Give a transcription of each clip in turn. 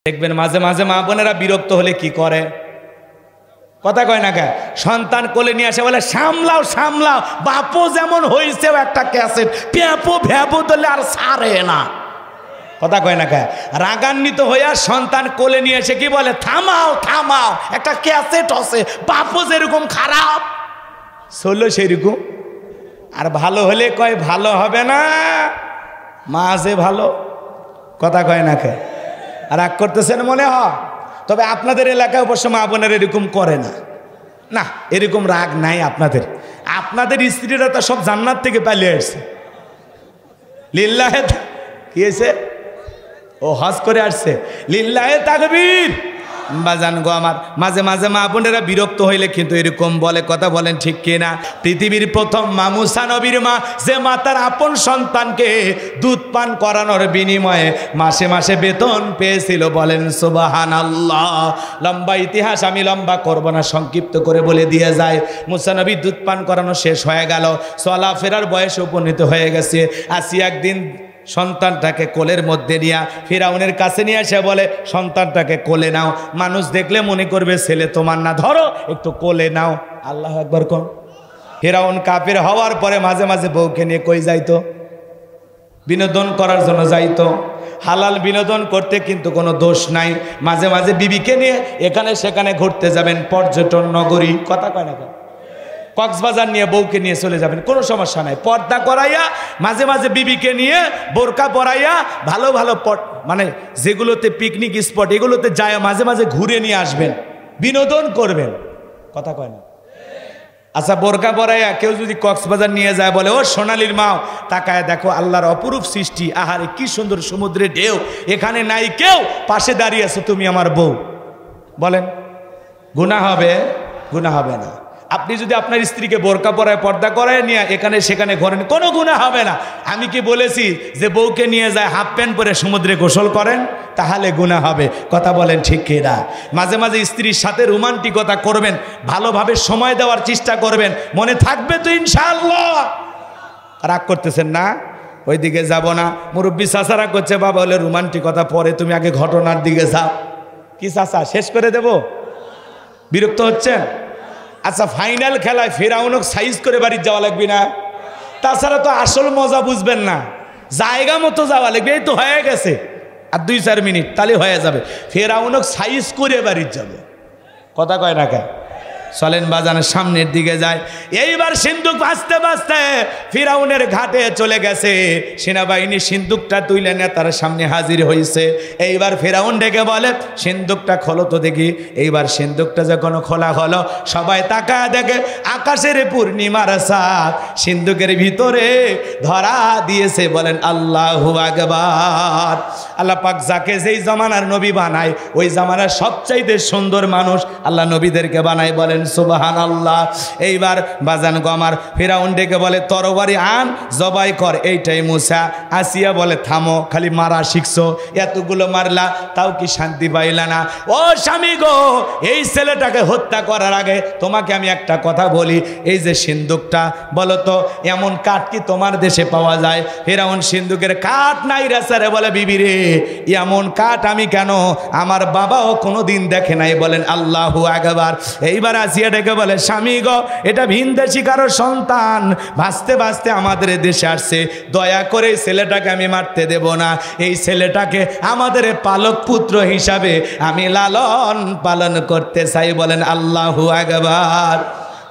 দেখবেন মাঝে মাঝে মা বোনেরা বিরক্ত হলে কি করে, কথা কয় না কে, সন্তান কোলে নিয়ে আসে বলে সামলাও সামলাও, বাপও যেমন হয়েছে একটা ক্যাসেট প্যাপো ভ্যাপো দিলে আর ছাড়ে না, কথা কয় না কে। রাগান্বিত হইয়া সন্তান কোলে নিয়ে এসে কি বলে, থামাও থামাও, একটা ক্যাসেট আছে, বাপও যেরকম খারাপ চললো সেরকম। আর ভালো হলে কয় ভালো হবে না, মা যে ভালো, কথা কয় না কে। রাগ করতেছেন মনে হয়, তবে আপনাদের এলাকায় অবশ্য মা বোনের এরকম করে না, না এরকম রাগ নাই আপনাদের। আপনাদের স্ত্রীরা তো সব জান্নাত থেকে পালিয়ে আসছে, লিল্লাহে কি হয়েছে, ও হজ করে আসছে, লিল্লাহে তাকবীর। বাজান গো আমার, মাঝে মাঝে মা বোনেরা বিরক্ত হইলে কিন্তু এরকম বলে, কথা বলেন ঠিক কিনা। পৃথিবীর প্রথম মা মুসা নবীর মা, যে মা তার আপন সন্তানকে দুধ পান করানোর বিনিময়ে মাসে মাসে বেতন পেয়েছিল, বলেন সুবহানাল্লাহ। লম্বা ইতিহাস আমি লম্বা করব না, সংক্ষিপ্ত করে বলে দিয়ে যায়। মুসা নবী দুধ পান করানো শেষ হয়ে গেল, চলাফেরার বয়সে উপনীত হয়ে গেছে। আসিয়া একদিন সন্তানটাকে কোলের মধ্যে নিয়ে ফিরাউনের কাছে নিয়ে এসে বলে, সন্তানটাকে কোলে নাও, মানুষ দেখলে মনে করবে ছেলে তোমার না, ধরো একটু কোলে নাও। আল্লাহু আকবার কোন। ফিরাউন কাফের হওয়ার পরে মাঝে মাঝে বউকে নিয়ে কই যাইতো, বিনোদন করার জন্য যাইতো। হালাল বিনোদন করতে কিন্তু কোনো দোষ নাই। মাঝে মাঝে বিবিকে নিয়ে এখানে সেখানে ঘুরতে যাবেন, পর্যটন নগরী, কথা কয় না, কক্সবাজার নিয়ে বউকে নিয়ে চলে যাবেন, কোনো সমস্যা নাই। পর্দা করাইয়া মাঝে মাঝে বিবিকে নিয়ে বোরকা পরাইয়া ভালো ভালো মানে যেগুলোতে পিকনিক স্পট এগুলোতে যায় মাঝে মাঝে ঘুরে নিয়ে আসবেন, বিনোদন করবেন, কথা কয় না। আচ্ছা বোরকা পরাইয়া কেউ যদি কক্সবাজার নিয়ে যায়, বলে ও সোনালীর মাও তাকায় দেখো আল্লাহর অপরূপ সৃষ্টি, আহারে কি সুন্দর সমুদ্রের ঢেউ, এখানে নাই কেউ, পাশে দাঁড়িয়ে আছো তুমি আমার বউ, বলেন গুনাহ হবে? গুনাহ হবে না। আপনি যদি আপনার স্ত্রীকে বোরকা পরায় পর্দা করায় নিয়ে এখানে সেখানে ঘরেন, কোনো গুনাহ হবে না। আমি কি বলেছি যে বউকে নিয়ে যায় হাফ প্যান্ট পরে সমুদ্রে গোসল করেন, তাহলে গুনাহ হবে, কথা বলেন ঠিক কিনা। মাঝে মাঝে স্ত্রীর সাথে রোমান্টিকতা করবেন, ভালোভাবে সময় দেওয়ার চেষ্টা করবেন, মনে থাকবে তো ইনশাআল্লাহ। রাগ করতেছেন না, ওইদিকে যাব না। মুরব্বী চাচা রাগ করছে, বাবা বলে রোমান্টিকতা পরে, তুমি আগে ঘটনার দিকে যাও। কি চাচা শেষ করে দেব, বিরক্ত হচ্ছেন? আচ্ছা ফাইনাল খেলায় ফেরাউনক সাইজ করে বাড়ি যাওয়া লাগবে না, তাছাড়া তো আসল মজা বুঝবেন না, জায়গা মতো যাওয়া লাগবে। এই তো হয়ে গেছে, আর 2-4 মিনিট তাহলে হয়ে যাবে। ফেরাউনক সাইজ করে বাড়ি যাবে, কথা কয় না কেন। চলেন বাজানের সামনের দিকে যায়। এইবার সিন্দুক ভাসতে ভাসতে ফিরাউনের ঘাটে চলে গেছে, সেনাবাহিনী সিন্দুকটা তুলে নেতার সামনে হাজির হয়েছে। এইবার ফিরাউন ডেকে বলে, সিন্দুকটা খোলো তো দেখি। এইবার সিন্দুকটা যখন খোলা হলো, সবাই তাকায় দেখে আকাশের পূর্ণিমার চাঁদ সিন্দুকের ভিতরে ধরা দিয়েছে, বলেন আল্লাহু আকবার। আল্লাহ পাক যাকে যেই জামানার নবী বানায়, ওই জামানার সবচাইতে সুন্দর মানুষ আল্লাহ নবীদেরকে বানায়, বলেন সুবহানাল্লাহ। এইবার বাজান গমার ফিরাউন ডেকে বলে, তরবারি আন, জবাই কর। এইটাই মুসা। আসিয়া বলে, থামো, খালি মারা শিখছো, এতগুলো মারলা তাও কি শান্তি পাইলা না? ও স্বামী গো, এই ছেলেটাকে হত্যা করার আগে তোমাকে আমি একটা কথা বলি, এই যে সিন্দুকটা, বলো তো এমন কাঠ কি তোমার দেশে পাওয়া যায়? ফিরাউন সিন্দুকের কাঠ নাই রে স্যারে, বলে বিবি রে এমন কাঠ আমি কেন, আমার বাবাও কোনোদিন দেখে নাই, বলেন আল্লাহু আকবার। এইবার আসিয়া ডেকে বলে, স্বামী গো, এটা ভিনদেশী কারো সন্তান, ভাসতে ভাসতে আমাদের দেশে আসছে, দয়া করে ছেলেটাকে আমি মারতে দেব না, এই ছেলেটাকে আমাদের পালক পুত্র হিসাবে আমি লালন পালন করতে চাই, বলেন আল্লাহু আকবার।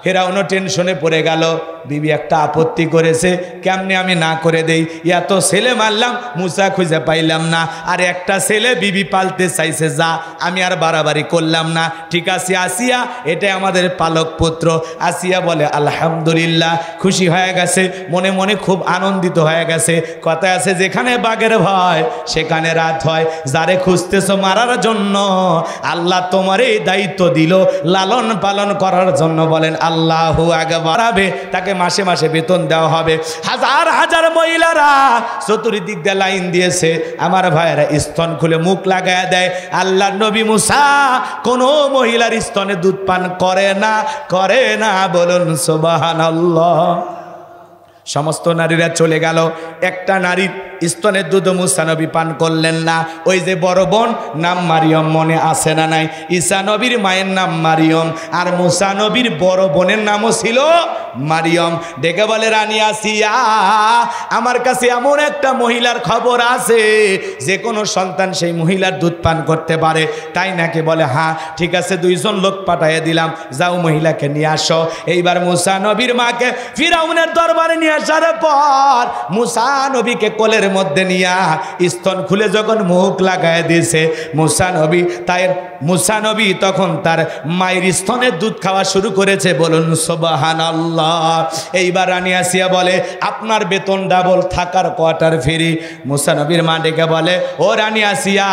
ফেরাউনও টেনশনে পড়ে গেল, বিবি একটা আপত্তি করেছে, কেমনে আমি না করে দেই? এত ছেলে মারলাম, মুসা খুঁজে পাইলাম না, আর একটা ছেলে বিবি পালতে চাইছে, যা আমি আর বাড়াবাড়ি করলাম না, ঠিক আছে আসিয়া এটাই আমাদের পালক পুত্র। আসিয়া বলে আলহামদুলিল্লাহ, খুশি হয়ে গেছে, মনে মনে খুব আনন্দিত হয়ে গেছে। কথা আছে, যেখানে বাঘের ভয় সেখানে রাত হয়, যারে খুঁজতেছো মারার জন্য আল্লাহ তোমার এই দায়িত্ব দিল লালন পালন করার জন্য, বলেন আল্লাহু আকবার। তাকে মাসে মাসে বেতন দেওয়া হবে। হাজার হাজার মহিলারা চতুর্দিক দিয়ে লাইন দিয়েছে, আমার ভাইয়েরা স্তন খুলে মুখ লাগায় দেয়। আল্লাহর নবী মুসা কোন মহিলার স্তনে দুধ পান করে না, করে না, বলুন সুবহানাল্লাহ। সমস্ত নারীরা চলে গেল, একটা নারীর স্তনের দুধ মুসা নবী পান করলেন না। ওই যে বড় বোন নাম মারিয়ম, মনে আছে না নাই? ঈসা নবীর মায়ের নাম মারিয়ম, আর মুসা নবীর বড় বোনের নামও ছিল মারিয়ম। ডেকে বলে, রানী আসিয়া, আমার কাছে এমন একটা মহিলার খবর আছে, যে কোনো সন্তান সেই মহিলার দুধ পান করতে পারে। তাই নাকি? বলে হ্যাঁ, ঠিক আছে, 2 জন লোক পাঠিয়ে দিলাম, যাও মহিলাকে নিয়ে আসো। এইবার মুসা নবীর মাকে ফিরাউনের দরবারে নিয়ে আসার পর মুসা নবীকে কোলের মধ্যে নিয়ে স্তন খুলে যখন মুখ লাগায় দিয়েছে মুসা নবী তখন তার মায়ের স্তনের দুধ খাওয়া শুরু করেছে। বলুন সুবহানাল্লাহ। এইবার রানী আসিয়া বলে, আপনার বেতন ডাবল, থাকার কোয়ার্টার ফ্রি। মুসা নবীর মা ডেকে বলে, ও রানী আসিয়া,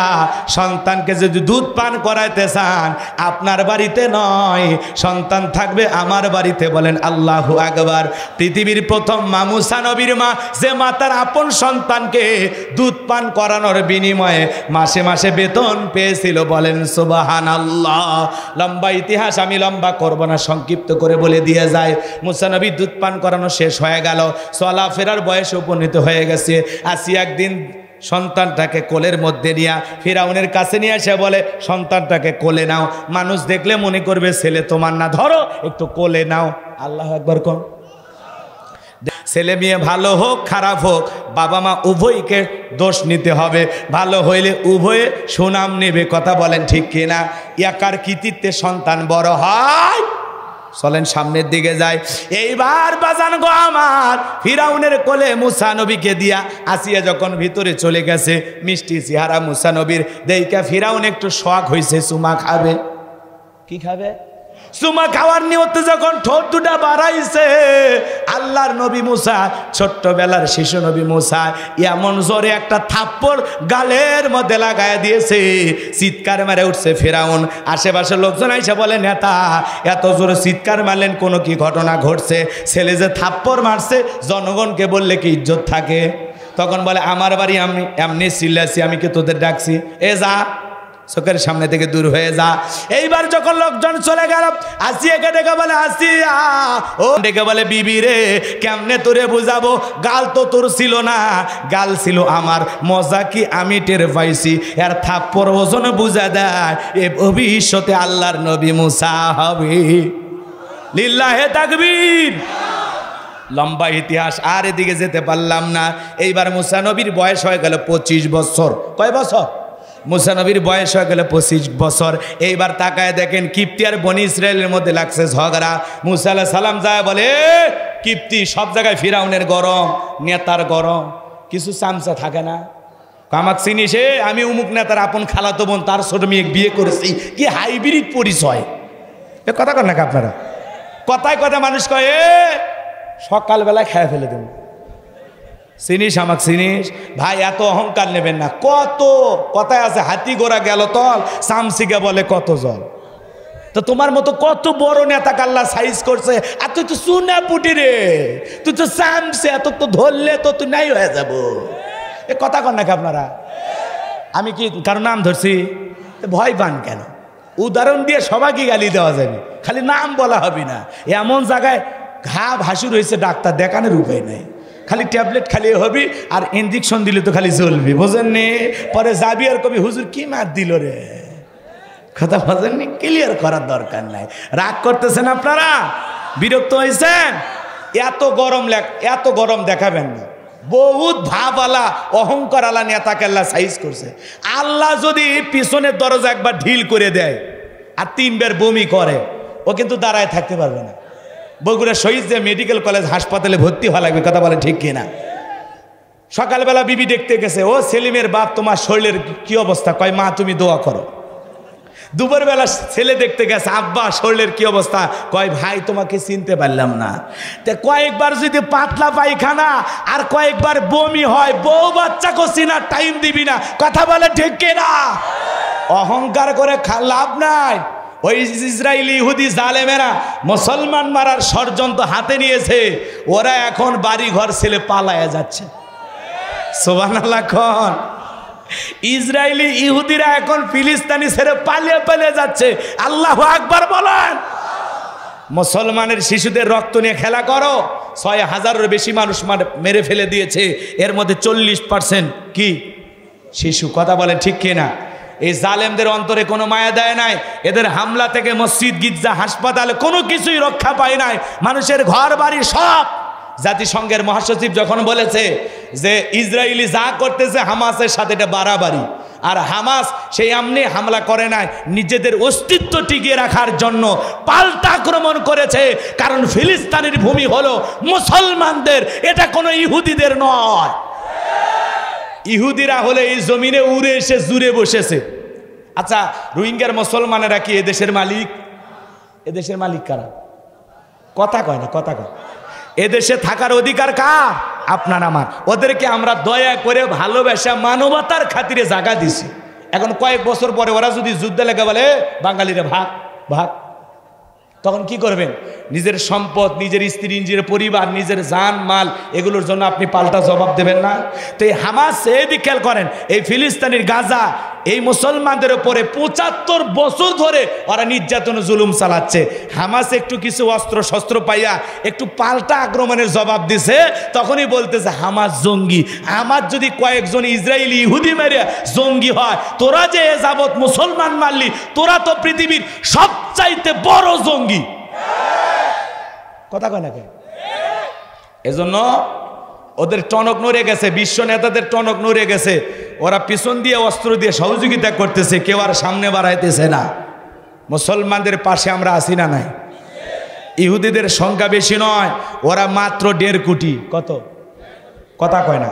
সন্তানকে যদি দুধ পান করাইতে চান আপনার বাড়িতে নয়, সন্তান থাকবে আমার বাড়িতে। বলেন আল্লাহু আকবার। পৃথিবীর প্রথম মা মুসা নবীর মা, যে মা তার আপন সন্তানকে দুধ পান করানোর বিনিময়ে মাসে মাসে বেতন পেয়েছিল। বলেন সুবহানাল্লাহ। লম্বা ইতিহাস আমি লম্বা করব না, সংক্ষিপ্ত করে বলে দিয়ে যায়। মুসা নবী দুধ পান করানো শেষ হয়ে গেল, চলাফেরার বয়সে উপনীত হয়ে গেছে। আসিয়া একদিন সন্তানটাকে কোলের মধ্যে নিয়ে ফিরাউনের কাছে নিয়ে এসে বলে, সন্তানটাকে কোলে নাও, মানুষ দেখলে মনে করবে ছেলে তোমার না, ধরো একটু কোলে নাও। আল্লাহু আকবার কোন। ছেলে মেয়ে ভালো হোক খারাপ হোক, বাবা মা উভয়কে দোষ নিতে হবে। ভালো হইলে উভয়ে সুনাম নেবে। কথা বলেন ঠিক কিনা? একার কৃতিত্বে সন্তান বড় হয়। চলেন সামনের দিকে যায়। এইবার বাজান গো আমার, ফিরাউনের কোলে মুসা নবীকে দিয়া আসিয়া যখন ভিতরে চলে গেছে, মিষ্টি চেহারা মুসা নবীর দেইকা ফিরাউন একটু শখ হয়েছে, চুমা খাবে। কি খাবে? চুমা খাওয়ার নিয়তে যখন ঠোঁট দুটা বাড়াইছে, আল্লাহর নবী মুসা, ছোট্টবেলার শিশু নবী মুসা, এমন জোরে একটা থাপ্পড় গালের মধ্যে লাগায় দিয়েছে, চিৎকার মেরে উঠছে ফিরাউন। আশেপাশের লোকজন আইসা বলে, নেতা এত জোরে চিৎকার মারলেন, কোনো কি ঘটনা ঘটছে? ছেলে যে থাপ্পড় মারছে, জনগণকে বললে কি ইজ্জত থাকে? তখন বলে, আমার বাড়ি আমি এমনি চিল্লাছি, আমি কি তোদের ডাকছি? এ যা, চোখের সামনে থেকে দূর হয়ে যা। এইবার যখন লোকজন চলে গেল, আসিয়াকে ডেকে বলে, আসিয়া ও, ডেকে বলে, বিবি রে, কেমনে তোরে বুঝাবো? গাল তো তোর ছিল না, গাল ছিল আমার। মজা কি আমি টের পাইছি। এর থাপ্পড় ওজন বুঝা দেয়, এ ভবিষ্যতে আল্লাহর নবী মুসা হবে। লিল্লাহে তাকবীর। লম্বা ইতিহাস, আর এদিকে যেতে পারলাম না। এইবার মুসা নবীর বয়স হয়ে গেল 25 বছর। কয় বছর? মুসা নবীর বয়স হয়ে গেল 25 বছর। এইবার তাকায় দেখেন, কিপ্তি আর বনি ইসরায়েলের মধ্যে লাগছে ঝগড়া। মুসা আলাইহিস সালাম যায় বলে, কিপ্তি সব জায়গায় ফিরাউনের গরম, নেতার গরম, কিছু চামচা থাকে না? আমাকে চিনিস? আমি উমুক নেতার আপন খালাতো বোন, তার ছোট মেয়ে বিয়ে করেছি। কি হাইব্রিড পরিচয়! এ কথা কর নাকি আপনারা? কথায় কথা মানুষ কয়, সকালবেলায় খেয়ে ফেলে দেব। চিনিস আমাকে? চিনিস? ভাই এত অহংকার নেবেন না। কত কথায় আছে, হাতি গোড়া গেল তল, চামচিকে বলে কত জল। তো তোমার মতো কত বড় নেতা কাল্লা সাইজ করছে, আর তুই তো চুনা পুটি রে, তুই তো চামচে, এত তো ধরলে তো তুই নাই হয়ে যাব। এ কথা কর নাকি আপনারা? আমি কি কারো নাম ধরছি? ভয় পান কেন? উদাহরণ দিয়ে সবাইকে গালি দেওয়া যাবে, খালি নাম বলা হবে না। এমন জায়গায় ঘা ভাসুর হয়েছে, ডাক্তার দেখানোর উপায় নাই, খালি ট্যাবলেট খালি হবি, আর ইঞ্জেকশন দিলে তো খালি জ্বলবি, বোঝেননি? পরে যাবি আর কবি, হুজুর কি মার দিল রে। কথা বোঝেননি? ক্লিয়ার করার দরকার নাই। রাগ করতেছেন আপনারা? বিরক্ত হয়েছেন? এত গরম দেখাবেন না। বহুত ভাবওয়ালা অহংকার আলা নেতাকে আল্লাহ সাইজ করছে। আল্লাহ যদি পিছনের দরজা একবার ঢিল করে দেয় আর 3 বার বমি করে, ও কিন্তু দাঁড়ায় থাকতে পারবে না। বগুড়া শহীদ যে মেডিকেল কলেজ হাসপাতালে ভর্তি হওয়া লাগবে। কথা বলে ঠিক কিনা? সকালবেলা বিবি দেখতে গেছে, ও সেলিমের বাপ, তোমার শরীরের কি অবস্থা? কয়, মা তুমি দোয়া করো। দুপুরবেলা ছেলে দেখতে গেছে, আব্বা শরীরের কি অবস্থা? কয়, ভাই তোমাকে চিনতে পারলাম না। তে কয়েকবার যদি পাতলা পায়খানা আর কয়েকবার বমি হয়, বউ বাচ্চাকে চিনার টাইম দিবি না। কথা বলে ঠিক কিনা? অহংকার করে লাভ নাই। ওই ইসরায়েলি ইহুদি জালেমেরা মুসলমান মারার ষড়যন্ত্র হাতে নিয়েছে, ওরা এখন বাড়ি ঘর ছেলে পালায়া যাচ্ছে। সুবহানাল্লাহ। কোন ইসরায়েলি ইহুদিরা এখন ফিলিস্তিনি ছেড়ে পালিয়ে পালিয়ে যাচ্ছে। আল্লাহু আকবার বলেন। মুসলমানের শিশুদের রক্ত নিয়ে খেলা করো। ৬,০০০-এর বেশি মানুষ মেরে ফেলে দিয়েছে, এর মধ্যে 40% কি শিশু। কথা বলেন ঠিক কিনা? এই জালেমদের অন্তরে কোনো মায়া দেয় নাই। এদের হামলা থেকে মসজিদ, গির্জা, হাসপাতালে কোনো কিছুই রক্ষা পায় নাই, মানুষের ঘর বাড়ি সব। জাতিসংঘের মহাসচিব যখন বলেছে যে ইসরায়েলি যা করতেছে হামাসের সাথে এটা বাড়াবাড়ি, আর হামাস সেই এমনি হামলা করে নাই, নিজেদের অস্তিত্ব টিকিয়ে রাখার জন্য পাল্টা আক্রমণ করেছে। কারণ ফিলিস্তিনের ভূমি হলো মুসলমানদের, এটা কোনো ইহুদিদের নয়। ইহুদিরা হলে এই জমিনে উড়ে এসে জুড়ে বসেছে। আচ্ছা, রোহিঙ্গার মুসলমানেরা কি এদেশের মালিক? এদেশের মালিক কারা? কথা কয় না, কথা কয়। এদেশে থাকার অধিকার কার? আপনার আমার। ওদেরকে আমরা দয়া করে ভালোবাসা মানবতার খাতিরে জায়গা দিছি। এখন কয়েক বছর পরে ওরা যদি যুদ্ধ লেগে বলে বাঙালিরা ভাগ ভাগ, তখন কি করবেন? নিজের সম্পদ, নিজের স্ত্রী, নিজের পরিবার, নিজের জান মাল, এগুলোর জন্য আপনি পাল্টা জবাব দেবেন না? তো এই হামাস, এদিকে খেয়াল করেন, এই ফিলিস্তিনের গাজা, এই মুসলমানদের উপরে ৭৫ বছর ধরে ওরা নির্যাতন জুলুম চালাচ্ছে। হামাস একটু কিছু অস্ত্র শস্ত্র পাইয়া একটু পাল্টা আক্রমণের জবাব দিছে, তখনই বলতেছে হামাস জঙ্গি। হামাস যদি কয়েকজন ইসরায়েলি ইহুদি মেরে জঙ্গি হয়, তোরা যে এ যাবৎ মুসলমান মারলি, তোরা তো পৃথিবীর সবচাইতে বড় জঙ্গি। কথা কয় না? এজন্য ওদের টনক নড়ে গেছে, বিশ্ব নেতাদের টনক নড়ে গেছে। ওরা পিছন দিয়ে অস্ত্র দিয়ে সহযোগিতা করতেছে, কেউ আর সামনে বাড়াইতেছে না। মুসলমানদের পাশে আমরা আসি না নাই? ইহুদিদের সংখ্যা বেশি নয়, ওরা মাত্র ১.৫ কোটি। কত? কথা কয় না।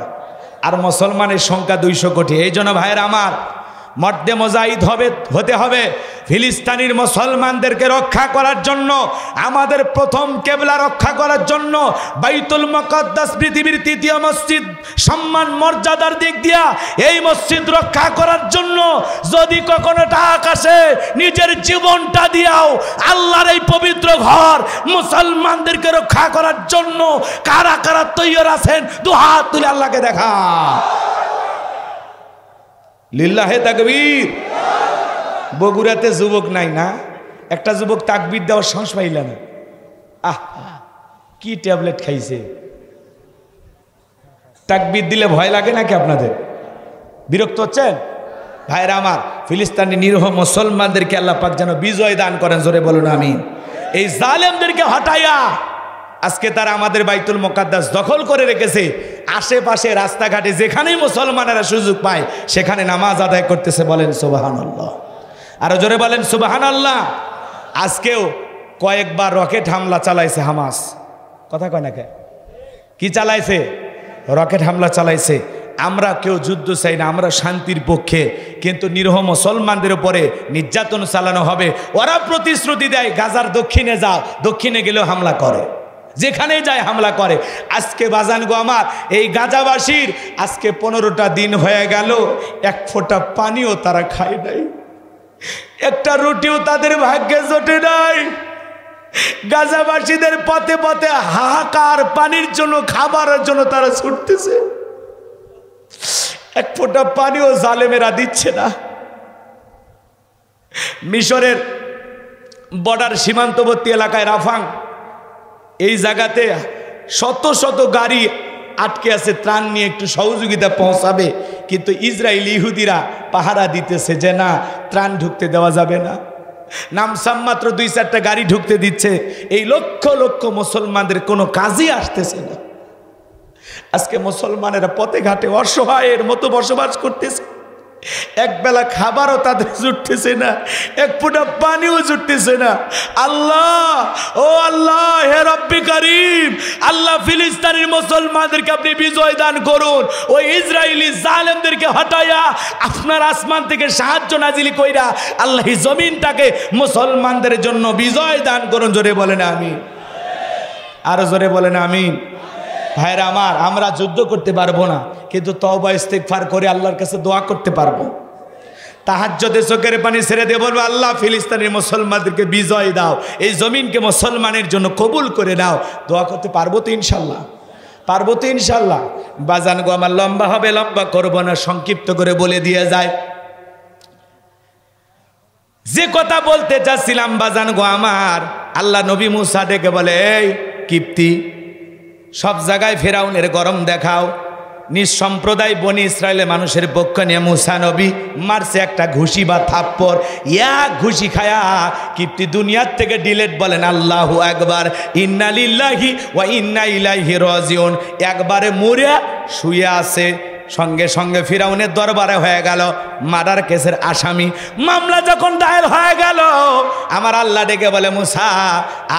আর মুসলমানের সংখ্যা ২০০ কোটি। এই জন্য ভাইয়ের আমার, মর্দে মুজাহিদ হতে হবে। ফিলিস্তিনের মুসলমানদেরকে রক্ষা করার জন্য, আমাদের প্রথম কেবলা রক্ষা করার জন্য, বাইতুল মুকাদ্দাস পৃথিবীর ৩য় মসজিদ, সম্মান মর্যাদার দিক দিয়া এই মসজিদ রক্ষা করার জন্য যদি কখনো ডাক আসে, নিজের জীবনটা দিয়াও আল্লাহর এই পবিত্র ঘর মুসলমানদেরকে রক্ষা করার জন্য কারা কারা তৈরি আছেন? দুহাত তুলে আল্লাহকে দেখা। লিল্লাহে তাকবীর। বগুড়াতে যুবক নাই না? একটা যুবক তাকবীর দেওয়ার সাহস পাইল না। কি ট্যাবলেট খাইছে? তাকবীর দিলে ভয় লাগে নাকি আপনাদের? বিরক্ত হচ্ছেন? ভাইরা আমার, ফিলিস্তিনি নিরীহ মুসলমানদেরকে আল্লাহ পাক যেন বিজয় দান করেন, জোরে বলুন আমিন। এই জালেমদেরকে হটাইয়া আজকে তারা আমাদের বাইতুল মুকাদ্দাস দখল করে রেখেছে। আশেপাশে রাস্তাঘাটে যেখানেই মুসলমানেরা সুযোগ পায় সেখানে নামাজ আদায় করতেছে। বলেন সুবহানাল্লাহ, আরো জোরে বলেন সুবহানাল্লাহ। আজকেও কয়েকবার রকেট হামলা চালাইছে হামাস। কথা কয় না কে? কি চালাইছে? রকেট হামলা চালাইছে। আমরা কেউ যুদ্ধ চাই না, আমরা শান্তির পক্ষে, কিন্তু নিরীহ মুসলমানদের উপরে নির্যাতন চালানো হবে। ওরা প্রতিশ্রুতি দেয় গাজার দক্ষিণে যাও, দক্ষিণে গেলেও হামলা করে, যেখানে যায় হামলা করে। আজকে বাজান গো আমার, এই গাজাবাসীর আজকে 15টা দিন হয়ে গেল, এক ফোঁটা পানিও তারা খায় নাই, একটা রুটিও তাদের ভাগ্যে জোটে নাই। গাজাবাসীদের পথে পথে হাহাকার, পানির জন্য, খাবারের জন্য তারা ছুটতেছে। এক ফোঁটা পানিও জালেমেরা দিচ্ছে না। মিশরের বর্ডার সীমান্তবর্তী এলাকায় রাফাং, এই জায়গাতে শত শত গাড়ি আটকে আছে, ত্রাণ নিয়ে একটু সহযোগিতা পৌঁছাবে, কিন্তু ইসরায়েলি ইহুদিরা পাহারা দিতেছে যে না, ত্রাণ ঢুকতে দেওয়া যাবে না। নামসাম মাত্র 2-4টা গাড়ি ঢুকতে দিচ্ছে। এই লক্ষ লক্ষ মুসলমানদের কোনো কাজই আসতেছে না। আজকে মুসলমানেরা পথে ঘাটে অসহায়ের মতো বসবাস করতেছে। একবেলা খাবারও তাদের জুটতেছে না, এক ফোঁটা পানিও জুটতেছে না। আল্লাহ, ও আল্লাহ, হে রব্বি করিম, আল্লাহ ফিলিস্তিনের মুসলমানদেরকে আপনি বিজয় দান করুন। ওই ইসরায়েলি জালেমদেরকে হটাইয়া আপনার আসমান থেকে সাহায্য নাজিল কইরা আল্লাহ এই জমিনটাকে মুসলমানদের জন্য বিজয় দান করুন। জোরে বলেন আমিন, আরো জোরে বলেন আমিন। ভাইরা আমার, আমরা যুদ্ধ করতে পারবো না, কিন্তু তওবা ইস্তেগফার করে আল্লাহর কাছে দোয়া করতে পারবো। তাহাজ্জুদে চোখের পানি ছেড়ে দিয়ে বলবো, আল্লাহ ফিলিস্তিনের মুসলমানদেরকে বিজয় দাও, এই জমিনকে মুসলমানের জন্য কবুল করে দাও। দোয়া করতে পারবো তো ইনশাল্লাহ? পারবো তো ইনশাল্লাহ? বাজান গো আমার, লম্বা হবে, লম্বা করবো না, সংক্ষিপ্ত করে বলে দিয়ে যায়। যে কথা বলতে চাচ্ছিলাম বাজান গো আমার, আল্লাহ নবী মুসা ডেকে বলে, এই কিপ্তি, সব জায়গায় ফেরাউনের গরম দেখাও। নিজ সম্প্রদায় বনি ইসরায়েলের মানুষের পক্ষ নিয়ে মুসা নবী মারছে একটা ঘুষি বা থাপ্পড়। এক ঘুষি খায়া কিপ্তি দুনিয়ার থেকে ডিলেট। বলেন আল্লাহু আকবার। ইন্না লিল্লাহি ওয়া ইন্না ইলাইহি রাজিউন। একবারে মরে শুয়ে আছে। সঙ্গে সঙ্গে ফিরাউনের দরবারে হয়ে গেল মার্ডার কেসের আসামি। মামলা যখন দায়ের হয়ে গেল, আমার আল্লাহ ডেকে বলে, মুসা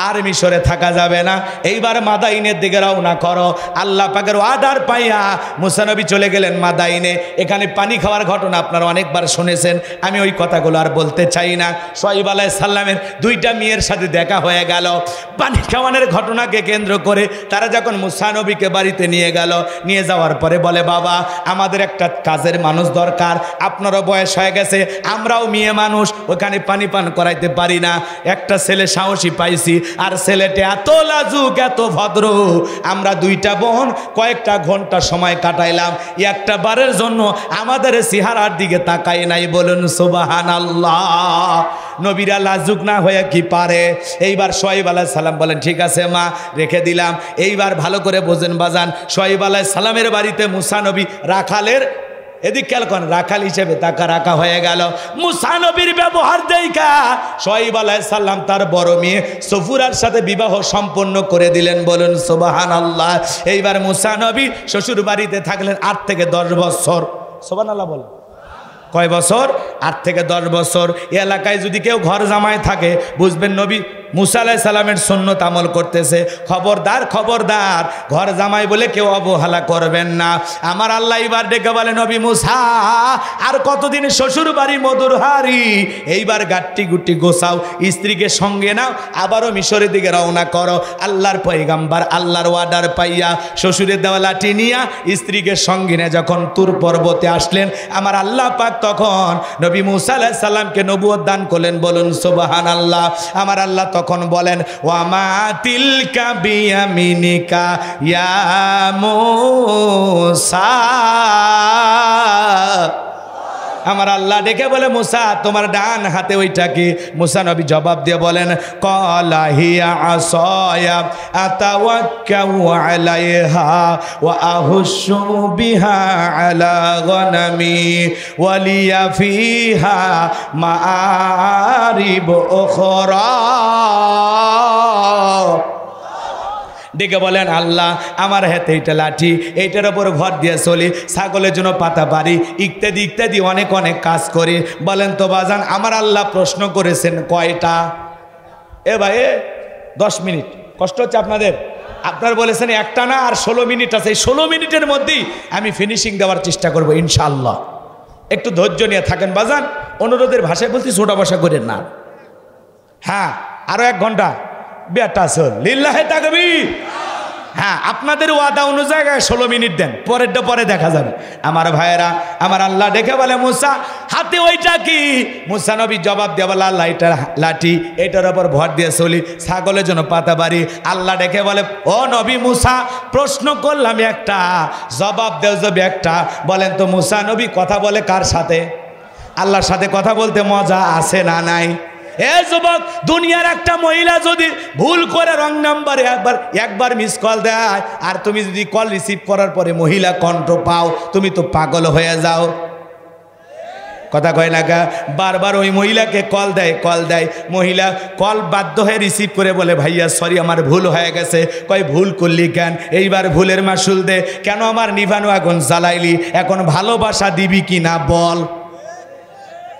আর মিশরে থাকা যাবে না, এইবার মাদাইনের দিকে রওনা করো। আল্লাহ পাকের অর্ডার পাইয়া মুসা নবী চলে গেলেন মাদাইনে। এখানে পানি খাওয়ার ঘটনা আপনারা অনেকবার শুনেছেন, আমি ওই কথাগুলো আর বলতে চাই না। শুআয়ব আলাইহিস সালামের দুইটা মেয়ের সাথে দেখা হয়ে গেল। পানি খাওয়ানোর ঘটনাকে কেন্দ্র করে তারা যখন মুসা নবীকে বাড়িতে নিয়ে গেল, নিয়ে যাওয়ার পরে বলে, বাবা আমাদের একটা কাজের মানুষ দরকার, আপনারও বয়স হয়ে গেছে, আমরাও মেয়ে মানুষ, ওখানে পানি পান করাইতে পারি না। একটা ছেলে সাহসী পাইছি, আর ছেলেটা এত লাজুক এত ভদ্র, আমরা দুইটা বোন কয়েকটা ঘন্টা সময় কাটাইলাম, একটা বারের জন্য আমাদের চেহারার দিকে তাকাই নাই। বলুন সুবহানাল্লাহ। নবীরা লাজুক না হয়ে কি পারে? এইবার শুআয়ব আলাইহিস সালাম বলেন, ঠিক আছে মা, রেখে দিলাম। এইবার ভালো করে বোঝেন বাজান, শুআয়ব আলাইহিস সালামের বাড়িতে মুসা নবী রাখালের, এদিক খেয়াল করেন, রাখাল হিসেবে তাকে রাখা হয়ে গেল। মুসা নবীর ব্যবহার দেখা শুআয়ব আলাইহিস সালাম তার বড় মেয়ে সফুরার সাথে বিবাহ সম্পন্ন করে দিলেন। বলুন সুবহানাল্লাহ। এইবার মুসা নবী শ্বশুর বাড়িতে থাকলেন 8 থেকে 10 বছর। সুবহানাল্লাহ বলেন। কয় বছর? 8 থেকে 10 বছর। এলাকায় যদি কেউ ঘর জামাই থাকে, বুঝবেন নবী মুসা আলাইহিস সালামের সুন্নত আমল করতেছে। খবরদার খবরদার, ঘর জামাই বলে কেউ অবহেলা করবেন না। আমার আল্লাহ এবার ডেকে বলে, নবী মুসা আর কতদিন শ্বশুর বাড়ি মধুর হারি, এইবার গাট্টি গুটি গোছাও, স্ত্রীকে সঙ্গে নাও, আবারও মিশরের দিকে রওনা করো। আল্লাহর পয়গাম্বার আল্লাহর অর্ডার পাইয়া শ্বশুরের দেওয়া লাঠি নিয়া স্ত্রীকে সঙ্গে নিয়ে যখন তুর পর্বতে আসলেন, আমার আল্লাহ পাক তখন নবী মুসা আলাইহিস সালামকে নবুয়ত দান করলেন। বলুন সুবহানাল্লাহ। আমার আল্লাহ তখন বলেন, ওয়ামা তিলকা বিয়ামিনিকা ইয়া মুসা। আমার আল্লাহ ডেকে বলে, মুসা তোমার ডান হাতে ওইটা কি? মুসা নবী জবাব দিয়ে বলেন, ক্বালা হিয়া আসায়া আতাওয়াক্কাউ আলাইহা ওয়া আহুশু বিহা আলা গনামি ওয়া লিয়া ফিহা মাআরিব উখরা। ডেকে বলেন, আল্লাহ আমার হাতে এইটা লাঠি, এইটার ওপর ভর দিয়ে চলি, ছাগলের জন্য পাতা পারি, ইত্যাদি ইত্যাদি অনেক অনেক কাজ করি। বলেন তো বাজান, আমার আল্লাহ প্রশ্ন করেছেন কয়টা? এ ভাই 10 মিনিট কষ্ট হচ্ছে আপনাদের? আপনার বলেছেন একটা না, আর 16 মিনিট আছে। এই 16 মিনিটের মধ্যেই আমি ফিনিশিং দেওয়ার চেষ্টা করব ইনশাআল্লাহ। একটু ধৈর্য নিয়ে থাকেন বাজান, অনুরোধের ভাষায় বলছি, ছোটা বসা করেন না। হ্যাঁ, আরো 1 ঘন্টা বেটা চল, লিল্লাহে তাকবীর। হ্যাঁ, আপনাদের ওয়াদা অনুযায়ী 16 মিনিট দেন, পরেরটা পরে দেখা যাবে। আমার ভাইয়েরা, আমার আল্লাহ ডেকে বলে, মুসা হাতে ওইটা কি? মুসা নবী জবাব দিয়ে বলে, আল্লাহ এটা লাঠি, এটার ওপর ভর দিয়ে চলি, ছাগলের জন্য পাতা বাড়ি। আল্লাহ ডেকে বলে, ও নবী মুসা, প্রশ্ন করলাম একটা, জবাব দেও যাবে একটা। বলেন তো মুসা নবী কথা বলে কার সাথে? আল্লাহর সাথে কথা বলতে মজা আছে না নাই? এ যুবক, দুনিয়ার একটা মহিলা যদি ভুল করে রং নাম্বারে একবার মিস কল দেয়, আর তুমি যদি কল রিসিভ করার পরে মহিলা কণ্ঠ পাও, তুমি তো পাগল হয়ে যাও। কথা কয় না গা? বারবার ওই মহিলাকে কল দেয়, মহিলা কল বাধ্য হয়ে রিসিভ করে বলে, ভাইয়া সরি আমার ভুল হয়ে গেছে। কয় ভুল করলি কেন? এইবার ভুলের মাসুল দে। কেন আমার নিভানো আগুন জ্বালাইলি? এখন ভালোবাসা দিবি কি না বল।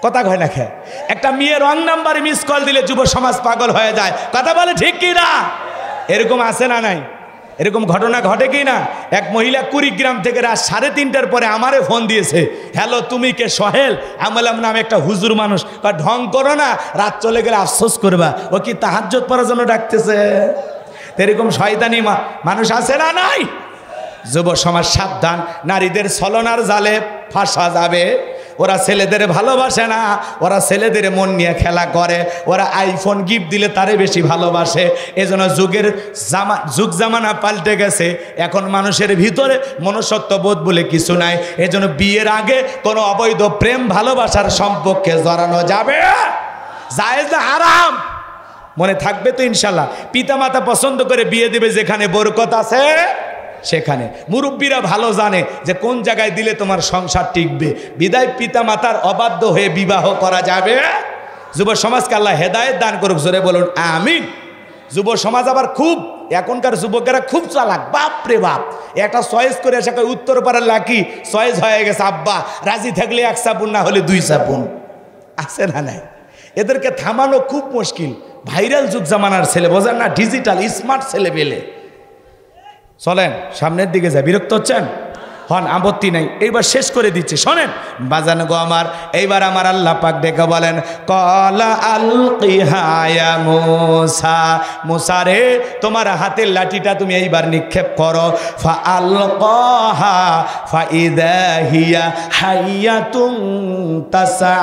কথা কয় না খে? একটা মেয়ে রং নাম্বারে মিস কল দিলে যুব সমাজ পাগল হয়ে যায়। কথা বলে ঠিক কি না? এরকম আছে না নাই? এরকম ঘটনা ঘটে কি না? এক মহিলা কুড়িগ্রাম থেকে রাত 3:30টার পরে আমারে ফোন দিয়েছে, হ্যালো তুমি কে সোহেল? আমি বললাম না, আমি একটা হুজুর মানুষ। বা ঢং করো না, রাত চলে গেলে আফসোস করবা। ও কি তাহাজ্জুদ পড়ার জন্য ডাকতেছে? এরকম শয়তানি মানুষ আছে না নাই? যুব সমাজ সাবধান, নারীদের ছলনার জালে ফাঁসা যাবে। ওরা ছেলেদের ভালোবাসে না, ওরা ছেলেদের মন নিয়ে খেলা করে। ওরা আইফোন গিফট দিলে তারে বেশি ভালোবাসে। এজন্য যুগ জামানা পাল্টে গেছে। এখন মানুষের ভিতরে মনুষ্যত্ববোধ বলে কিছু নাই। এজন্য বিয়ের আগে কোনো অবৈধ প্রেম ভালোবাসার সম্পর্কে জড়ানো যাবে জায়েজ না হারাম? মনে থাকবে তো ইনশাল্লাহ। পিতামাতা পছন্দ করে বিয়ে দেবে যেখানে বরকত আছে সেখানে। মুরব্বীরা ভালো জানে যে কোন জায়গায় দিলে তোমার সংসার টিকবে, বিদায় পিতামাতার অবাধ্য হয়ে বিবাহ করা যাবে। যুব সমাজকে আল্লাহ হেদায়েত দান করুক, জোরে বলুন আমিন। যুব সমাজ আবার খুব, এখনকার যুবকেরা খুব চালাক, বাপ রে বাপ। একটা চয়েস করে এসে উত্তর পাড়ার লাকি চয়েস হয়ে গেছে, আব্বা রাজি থাকলে 1 সাপুন না হলে 2 সাপুন, আছে না নাই? এদেরকে থামানো খুব মুশকিল। ভাইরাল যুগ জামানার ছেলে, বোঝেন না? ডিজিটাল স্মার্ট ছেলে পেলে। চলেন সামনের দিকে যায়, বিরক্ত হচ্ছেন? হন, আপত্তি নাই, এইবার শেষ করে দিচ্ছে। শোনেন বাজান গো আমার, এইবার আমার আল্লাহ পাক ডেকে বলেন, কলা আলকিহা ইয়া মূসা, মূসা রে তোমার হাতের লাঠিটা তুমি এইবার নিক্ষেপ করো। ফা আলকাহা ফা ইযা হিয়া হাইয়াতুন তাসআ।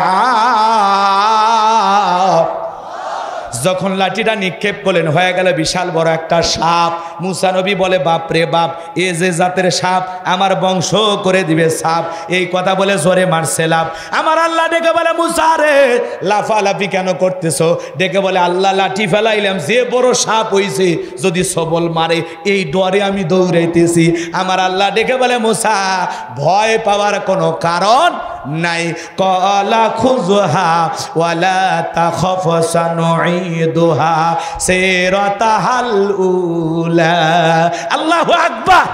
যখন লাঠিটা নিক্ষেপ করলেন হয়ে গেল বিশাল বড় একটা সাপ। মুসা নবী বলে, বাপ রে বাপ, এ যে জাতের সাপ, আমার বংশ করে দিবে সাপ। এই কথা বলে জোরে মারছে লাফ। আমার আল্লাহ ডেকে বলে, মুসা রে লাফালাফি কেন করতেছো? ডেকে বলে, আল্লাহ লাঠি ফেলাইলাম, যে বড় সাপ হইছে যদি সবল মারে এই ডরে আমি দৌড়াইতেছি। আমার আল্লাহ ডেকে বলে, মুসা ভয় পাওয়ার কোনো কারণ নাই। কলা খুযহা ওয়ালা তাখাফ সানুঈদুহা সিরাতাহাল উলা। আল্লাহু আকবার।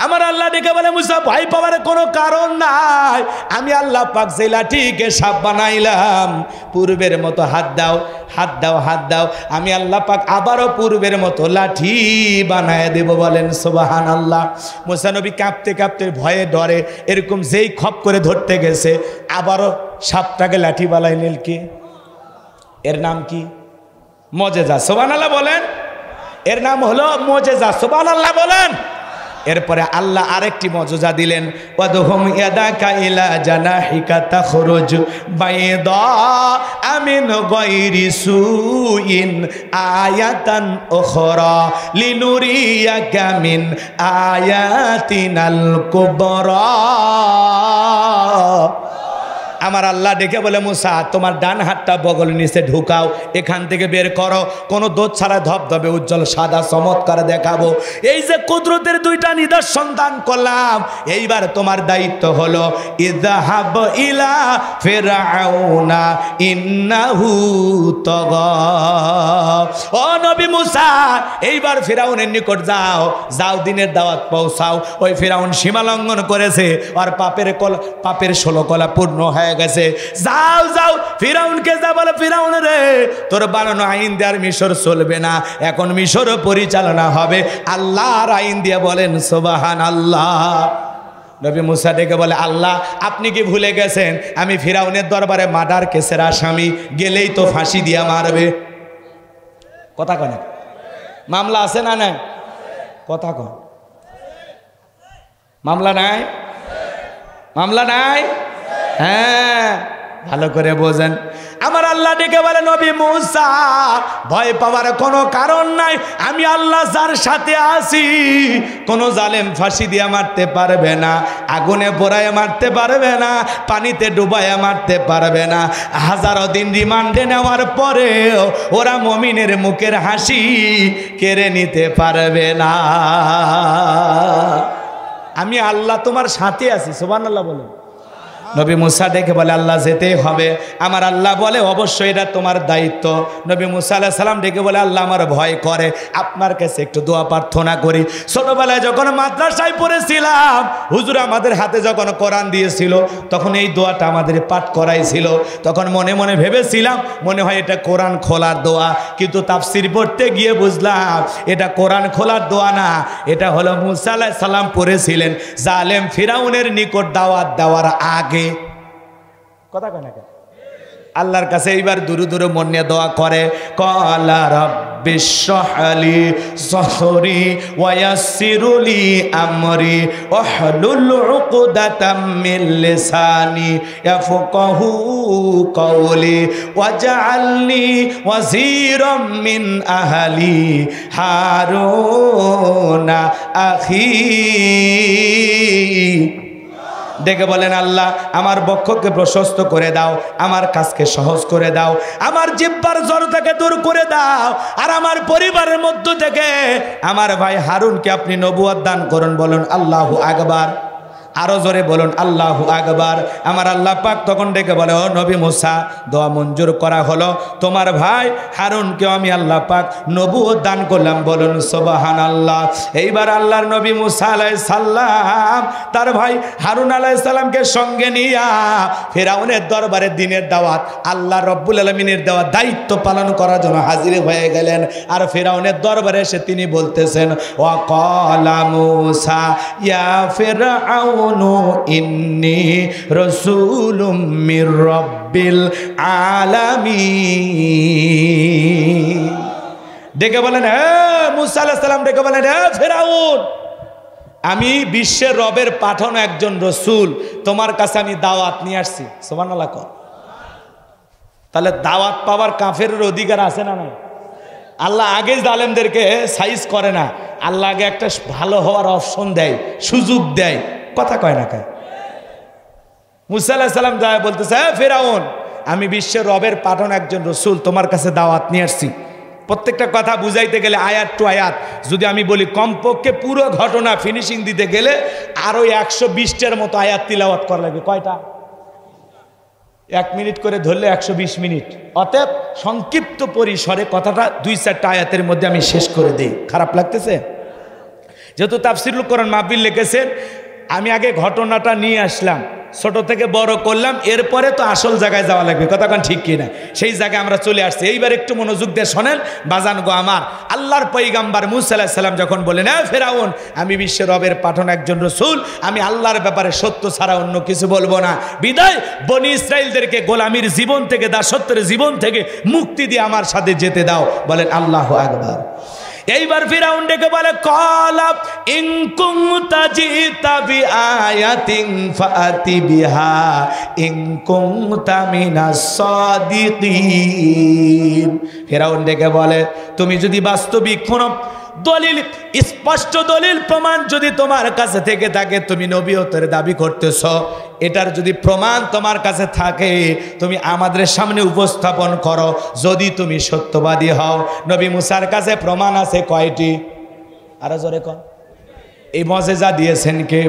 আমার আল্লাহ ডেকে বলে, মুসা ভয় পাওয়ার কোনো কারণ নাই। আমি আল্লাহ পাক যে লাঠিকে সাপ বানাইলাম, পূর্বের মতো হাত দাও, হাত দাও, হাত দাও, আমি আল্লাহ পাক আবারও পূর্বের মতো লাঠি বানায় দেব। বলেন সুবহানাল্লাহ। মুসা নবী কাঁপতে কাঁপতে ভয়ে ডরে এরকম যেই খপ করে ধরতে গেছে, আবারও সাপটাকে লাঠি বানাইলেন কে? এর নাম কি? মুজিজা। সুবহানাল্লাহ বলেন। এর নাম হলো মুজিজা। সুবহানাল্লাহ বলেন। এরপরে আল্লাহ আরেকটি মজুজা দিলেন, ওয়াদহুম ইয়াদাকা ইলা জানাহিকা তাখরুজ বাইদা আমিন গায়রি সুইন আয়াতান উখরা লিনুরিয়াকা মিন আয়াতিনাল কুবরা। আমার আল্লাহ ডেকে বলে, মুসা তোমার ডান হাতটা বগল নিচে ঢুকাও, এখান থেকে বের করো, কোনো দোষ ছাড়া ধবধবে উজ্জ্বল সাদা চমৎকার দেখাবো। এই যে কুদরতের 2টা নিদর্শন দান করলাম, এইবার তোমার দায়িত্ব হলো ইযহাব ইলা ফিরআউনা ইন্নাহু তাগা। ও নবী মুসা, এইবার ফিরআউনের নিকট যাও, যাও দিনের দাওয়াত পৌঁছাও। ওই ফিরআউন সীমা লঙ্ঘন করেছে, আর পাপের 16 কলা পূর্ণ হয়ে গেছে। যাও যাও ফিরাউনকে যা বলে, ফিরাউন রে তোর বানানো আইন দেওয়ার মিশর চলবে না, এখন মিশর পরিচালনা হবে আল্লাহর আইন দিয়ে। বলেন সুবহানাল্লাহ। নবী মুসা ডেকে বলে, আল্লাহ আপনি কি ভুলে গেছেন আমি ফিরাউনের দরবারে মার্ডার কেসের আসামি, গেলেই তো ফাঁসি দিয়া মারবে? কথা কন, মামলা আছে না নাই? কথা কন, মামলা নাই? মামলা নাই? হ্যাঁ, ভালো করে বোঝেন। আমার আল্লাহ ডেকে বলে, নবী মুসা ভয় পাওয়ার কোনো কারণ নাই, আমি আল্লাহ যার সাথে আছি, কোনো জালেম ফাঁসি দিয়ে মারতে পারবে না, আগুনে পোড়ায় মারতে পারবে না, পানিতে ডুবায় মারতে পারবে না। 1000 দিন রিমান্ডে নেওয়ার পরেও ওরা মুমিনের মুখের হাসি কেড়ে নিতে পারবে না। আমি আল্লাহ তোমার সাথে আছি। সুবহানাল্লাহ বলেন। নবী মুসা ডেকে বলে, আল্লাহ যেতে হবে। আমার আল্লাহ বলে, অবশ্যই এটা তোমার দায়িত্ব। নবী মুসা আলাইহিস সালাম ডেকে বলে, আল্লাহ আমার ভয় করে, আপনার কাছে একটু দোয়া প্রার্থনা করি। ছোটবেলায় যখন মাদ্রাসায় পড়েছিলাম, হুজুর আমাদের হাতে যখন কোরআন দিয়েছিল, তখন এই দোয়াটা আমাদের পাঠ করাইছিল। তখন মনে মনে ভেবেছিলাম মনে হয় এটা কোরআন খোলার দোয়া, কিন্তু তাফসীর পড়তে গিয়ে বুঝলাম এটা কোরআন খোলার দোয়া না, এটা হলো মুসা আলাইহিস সালাম পড়েছিলেন জালেম ফিরাউনের নিকট দাওয়াত দেওয়ার আগে। কথা কয় না কেন? আল্লাহর কাছে এইবার দূরে দূরে মন নিয়ে দোয়া করে, ক্বালা রাব্বিশরাহলি সাদরি ওয়া ইয়াসসিরলি আমরি ওয়াহলুল উকদাতাম মিন লিসানি ইয়াফকাহু কওলি ওয়াজআলনি ওয়াজিরাম মিন আহলি হারুনা আখি। ডেকে বলেন আল্লাহ আমার বক্ষকে প্রশস্ত করে দাও, আমার কাজকে সহজ করে দাও, আমার জিহ্বার জড়তাকে দূর করে দাও, আর আমার পরিবারের মধ্য থেকে আমার ভাই হারুনকে আপনি নবুয়ত দান করুন। বলুন আল্লাহু আকবার। আরো জোরে বলুন আল্লাহু আকবার। আমার আল্লাহ পাক তখন ডেকে বলে, ও নবী মুসা, দোয়া মঞ্জুর করা হলো, তোমার ভাই হারুনকেও আমি আল্লাহ পাক নবুয়ত দান করলাম। বলুন সুবহানাল্লাহ। এইবার আল্লাহর নবী মুসা আলাইহিস সালাম তার ভাই হারুন আলাইহিস সালামকে সঙ্গে নিয়া ফিরআউনের দরবারে দ্বীনের দাওয়াত, আল্লাহ রব্বুল আলামিনের দেওয়া দায়িত্ব পালন করার জন্য হাজির হয়ে গেলেন। আর ফিরআউনের দরবারে এসে তিনি বলতেছেন, ওয়া ক্বালা মুসা ইয়া ফিরআউন ইন্নী রাসূলুম মির রাব্বিল আলামিন। ডেকে বলেন, হে মুসা আলাইহিস সালাম ডেকে বলেন, হে ফিরআউন, আমি বিশ্বের রবের পাঠানো একজন রসুল, তোমার কাছে আমি দাওয়াত নিয়ে আসছি। সুবহানাল্লাহ। তাহলে দাওয়াত পাওয়ার কাফেরের অধিকার আছে না নাই? আল্লাহ আগে জালেমদেরকে সাইজ করে না, আল্লাহ আগে একটা ভালো হওয়ার অপশন দেয়, সুযোগ দেয়। কথা কয় না কয়? মুসা আলাইহিস সালাম যায় বলতেছে, হে ফিরআউন, আমি বিশ্বের রবের পাঠানো একজন রসুল, তোমার কাছে দাওয়াত নিয়ে আসছি। প্রত্যেকটা কথা বুঝাইতে গেলে আয়াত টু আয়াত যদি আমি বলি, কমপক্ষে পুরো ঘটনা ফিনিশিং দিতে গেলে আরো 120টার মতো আয়াত তিলাওয়াত করা লাগবে। কয়টা? 1 মিনিট করে ধরলে 120 মিনিট। অতএব সংক্ষিপ্ত পরিসরে কথাটা 2-4টা আয়াতের মধ্যে আমি শেষ করে দিই। খারাপ লাগতেছে? যেহেতু তাফসিরুল কোরআন মাহফিল লিখেছেন, আমি আগে ঘটনাটা নিয়ে আসলাম, ছোট থেকে বড় করলাম, এরপরে তো আসল জায়গায় যাওয়া লাগবে। কথা কোন ঠিক কিনা? সেই জায়গায় আমরা চলে আসছি। এইবার একটু মনোযোগ দিয়ে শোনেন বাজান গো আমার। আল্লাহর পয়গাম্বার মুসা আলাইহিস সালাম যখন বলেন, হ্যাঁ ফিরআউন, আমি বিশ্বের রবের পাঠানো একজন রসুল, আমি আল্লাহর ব্যাপারে সত্য ছাড়া অন্য কিছু বলবো না, বিদায় বনি ইসরাইলদেরকে গোলামির জীবন থেকে, দাসত্বের জীবন থেকে মুক্তি দিয়ে আমার সাথে যেতে দাও। বলেন আল্লাহু আকবার। এইবার ফিরআউন ডেকে বলে, ক্বালা ইন কুনতা জিতা বিআয়াতিন ফাআতি বিহা ইন কুনতা মিনাস সাদিকিন। ফিরআউন ডেকে বলে, তুমি যদি বাস্তবিক কোনো দলিল, স্পষ্ট দলিল প্রমাণ যদি তোমার কাছে থেকে থাকে, তুমি নবীয়তের দাবি করতেছ, এটার যদি প্রমাণ তোমার কাছে থাকে তুমি আমাদের সামনে উপস্থাপন করো। যদি তুমি সত্যবাদী হও। নবী মুসার কাছে প্রমাণ আছে কয়টি? আরো জোরে কর। এই মজেজা দিয়েছেন কে?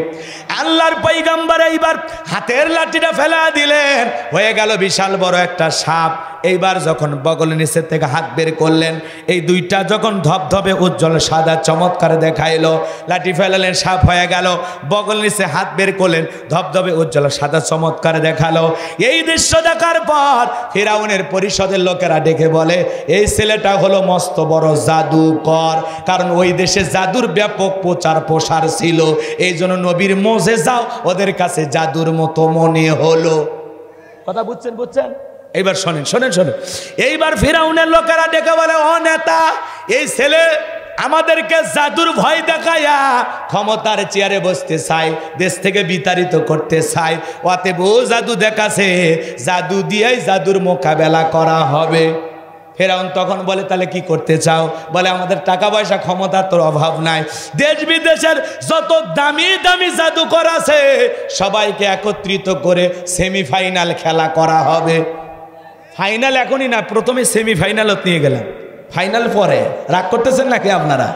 আল্লাহর পয়গম্বর। এইবার হাতের লাঠিটা ফেলা দিলেন, হয়ে গেল বিশাল বড় একটা সাপ। এইবার যখন বগল নিচের থেকে হাত বের করলেন, এই দুইটা যখন ধবধবে উজ্জ্বল সাদা চমৎকার দেখাইলো, লাঠি ফেলালেন, সাপ হয়ে গেল, বগল নিচে হাত বের করলেন, ধবধবে উজ্জ্বল সাদা চমৎকার দেখালো। এই দৃশ্য দেখার পর ফিরআউনের পরিষদের লোকেরা ডেকে বলে, এই ছেলেটা হলো মস্ত বড় জাদুকর। কারণ ওই দেশে জাদুর ব্যাপক প্রচার প্রসার ছিল, এই জন্য নবীর মুজিজা ওদের কাছে জাদুর মতো মনে হলো। কথা বুঝছেন? বুঝছেন? এইবার শোনেন শোনেন শোনেন। এইবার ফিরআউনের লোকেরা ডেকে বলে, ও নেতা, এই ছেলে আমাদেরকে জাদুর ভয় দেখায়া ক্ষমতার চেয়ারে বসতে চায়, দেশ থেকে বিতাড়িত করতে চায়। অতএব ও জাদু দেখাছে, জাদু দিয়েই জাদুর মোকাবেলা করা হবে। ফিরআউন তখন বলে, তাহলে কি করতে চাও? বলে, আমাদের টাকা পয়সা ক্ষমতার তোর অভাব নাই, দেশ বিদেশের যত দামি দামি জাদুকর আছে সবাইকে একত্রিত করে সেমিফাইনাল খেলা করা হবে। ফাইনাল এখনই না, প্রথমে সেমিফাইনালত নিয়ে গেলাম, ফাইনাল পরে। রাগ করতেছেন নাকি আপনারা?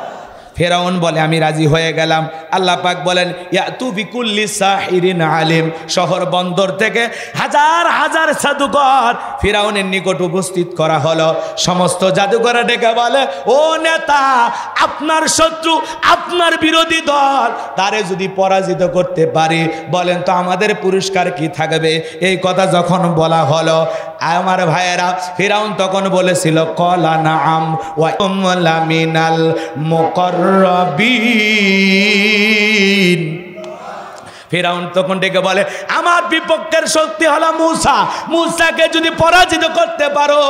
ফিরআউন বলে, আমি রাজি হয়ে গেলাম। আল্লাহ পাক বলেন, ইয়াতু বিকুল্লি সাহিরিন আলিম। শহর বন্দর থেকে হাজার হাজার জাদুকর ফিরআউনের নিকট উপস্থিত করা হলো। সমস্ত জাদুকররা ডেকে বলে, ও নেতা, আপনার শত্রু, আপনার বিরোধী দল, তারে যদি পরাজিত করতে পারি, বলেন তো আমাদের পুরস্কার কি থাকবে? এই কথা যখন বলা হলো, আমার ভাইয়েরা, ফিরআউন তখন বলেছিল, ক্বালা নাআম ওয়া উম্লা মিনাল মুকাররাবিন। ফিরআউন তখন ডেকে বলে, আমার বিপক্ষের শক্তি হলো মুসা, মুসাকে যদি পরাজিত করতে পারো,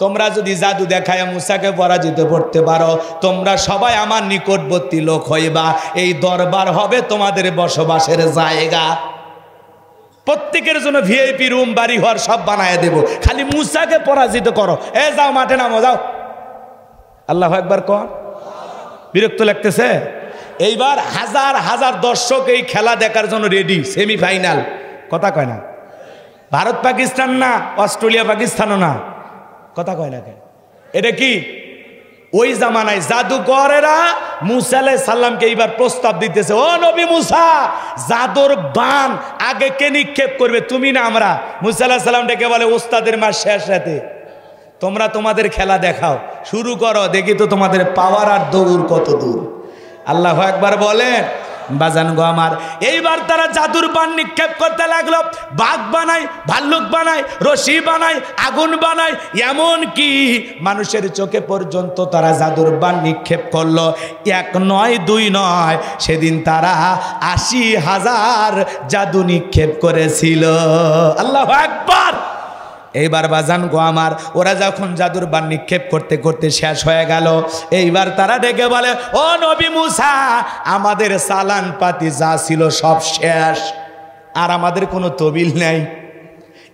তোমরা যদি জাদু দেখায় মুসাকে পরাজিত করতে পারো, তোমরা সবাই আমার নিকটবর্তী লোক হইবা, এই দরবার হবে তোমাদের বসবাসের জায়গা, প্রত্যেকের জন্য ভিআইপি রুম, বাড়ি ঘর সব বানায় দেব, খালি মুসাকে পরাজিত করো। এ যাও মাঠে নামো, যাও। আল্লাহু আকবার কর। বিরক্ত লাগতেছে? এইবার হাজার হাজার দর্শক এই খেলা দেখার জন্য রেডি। সেমিফাইনাল, কথা কয় না? ভারত পাকিস্তান না, অস্ট্রেলিয়া পাকিস্তানও না, কথা কয় না কেন? এটা কি ওই জামানায় জাদুকরেরা মুসা আলাইহিস সালামকে এইবার প্রস্তাব দিতেছে, ও নবী মুসা, জাদুর বান আগে কে নিক্ষেপ করবে, তুমি না আমরা? মুসা আলাইহিস সালাম ডেকে বলে, ওস্তাদের মাস শেষ রাতে, তোমরা তোমাদের খেলা দেখাও, শুরু করো, দেখি তো তোমাদের পাওয়ার আর দৌড় কত দূর। আল্লাহু আকবার বলেন। বাজান গো আমার, এইবার তারা জাদুর বান নিক্ষেপ করতে লাগলো। বাঘ বানায়, ভাল্লুক বানায়, রশি বানায়, আগুন বানায়, এমন কি মানুষের চোখে পর্যন্ত তারা জাদুর বান নিক্ষেপ করলো। 1 নয় 2 নয়, সেদিন তারা 80,000 জাদু নিক্ষেপ করেছিল। আল্লাহু আকবার। এইবার বাজান গো আমার, ওরা যখন জাদুর বান নিক্ষেপ করতে করতে শেষ হয়ে গেল, এইবার তারা ডেকে বলে, ও নবী মুসা, আমাদের চালান পাতি যা ছিল সব শেষ, আর আমাদের কোনো তবিল নেই,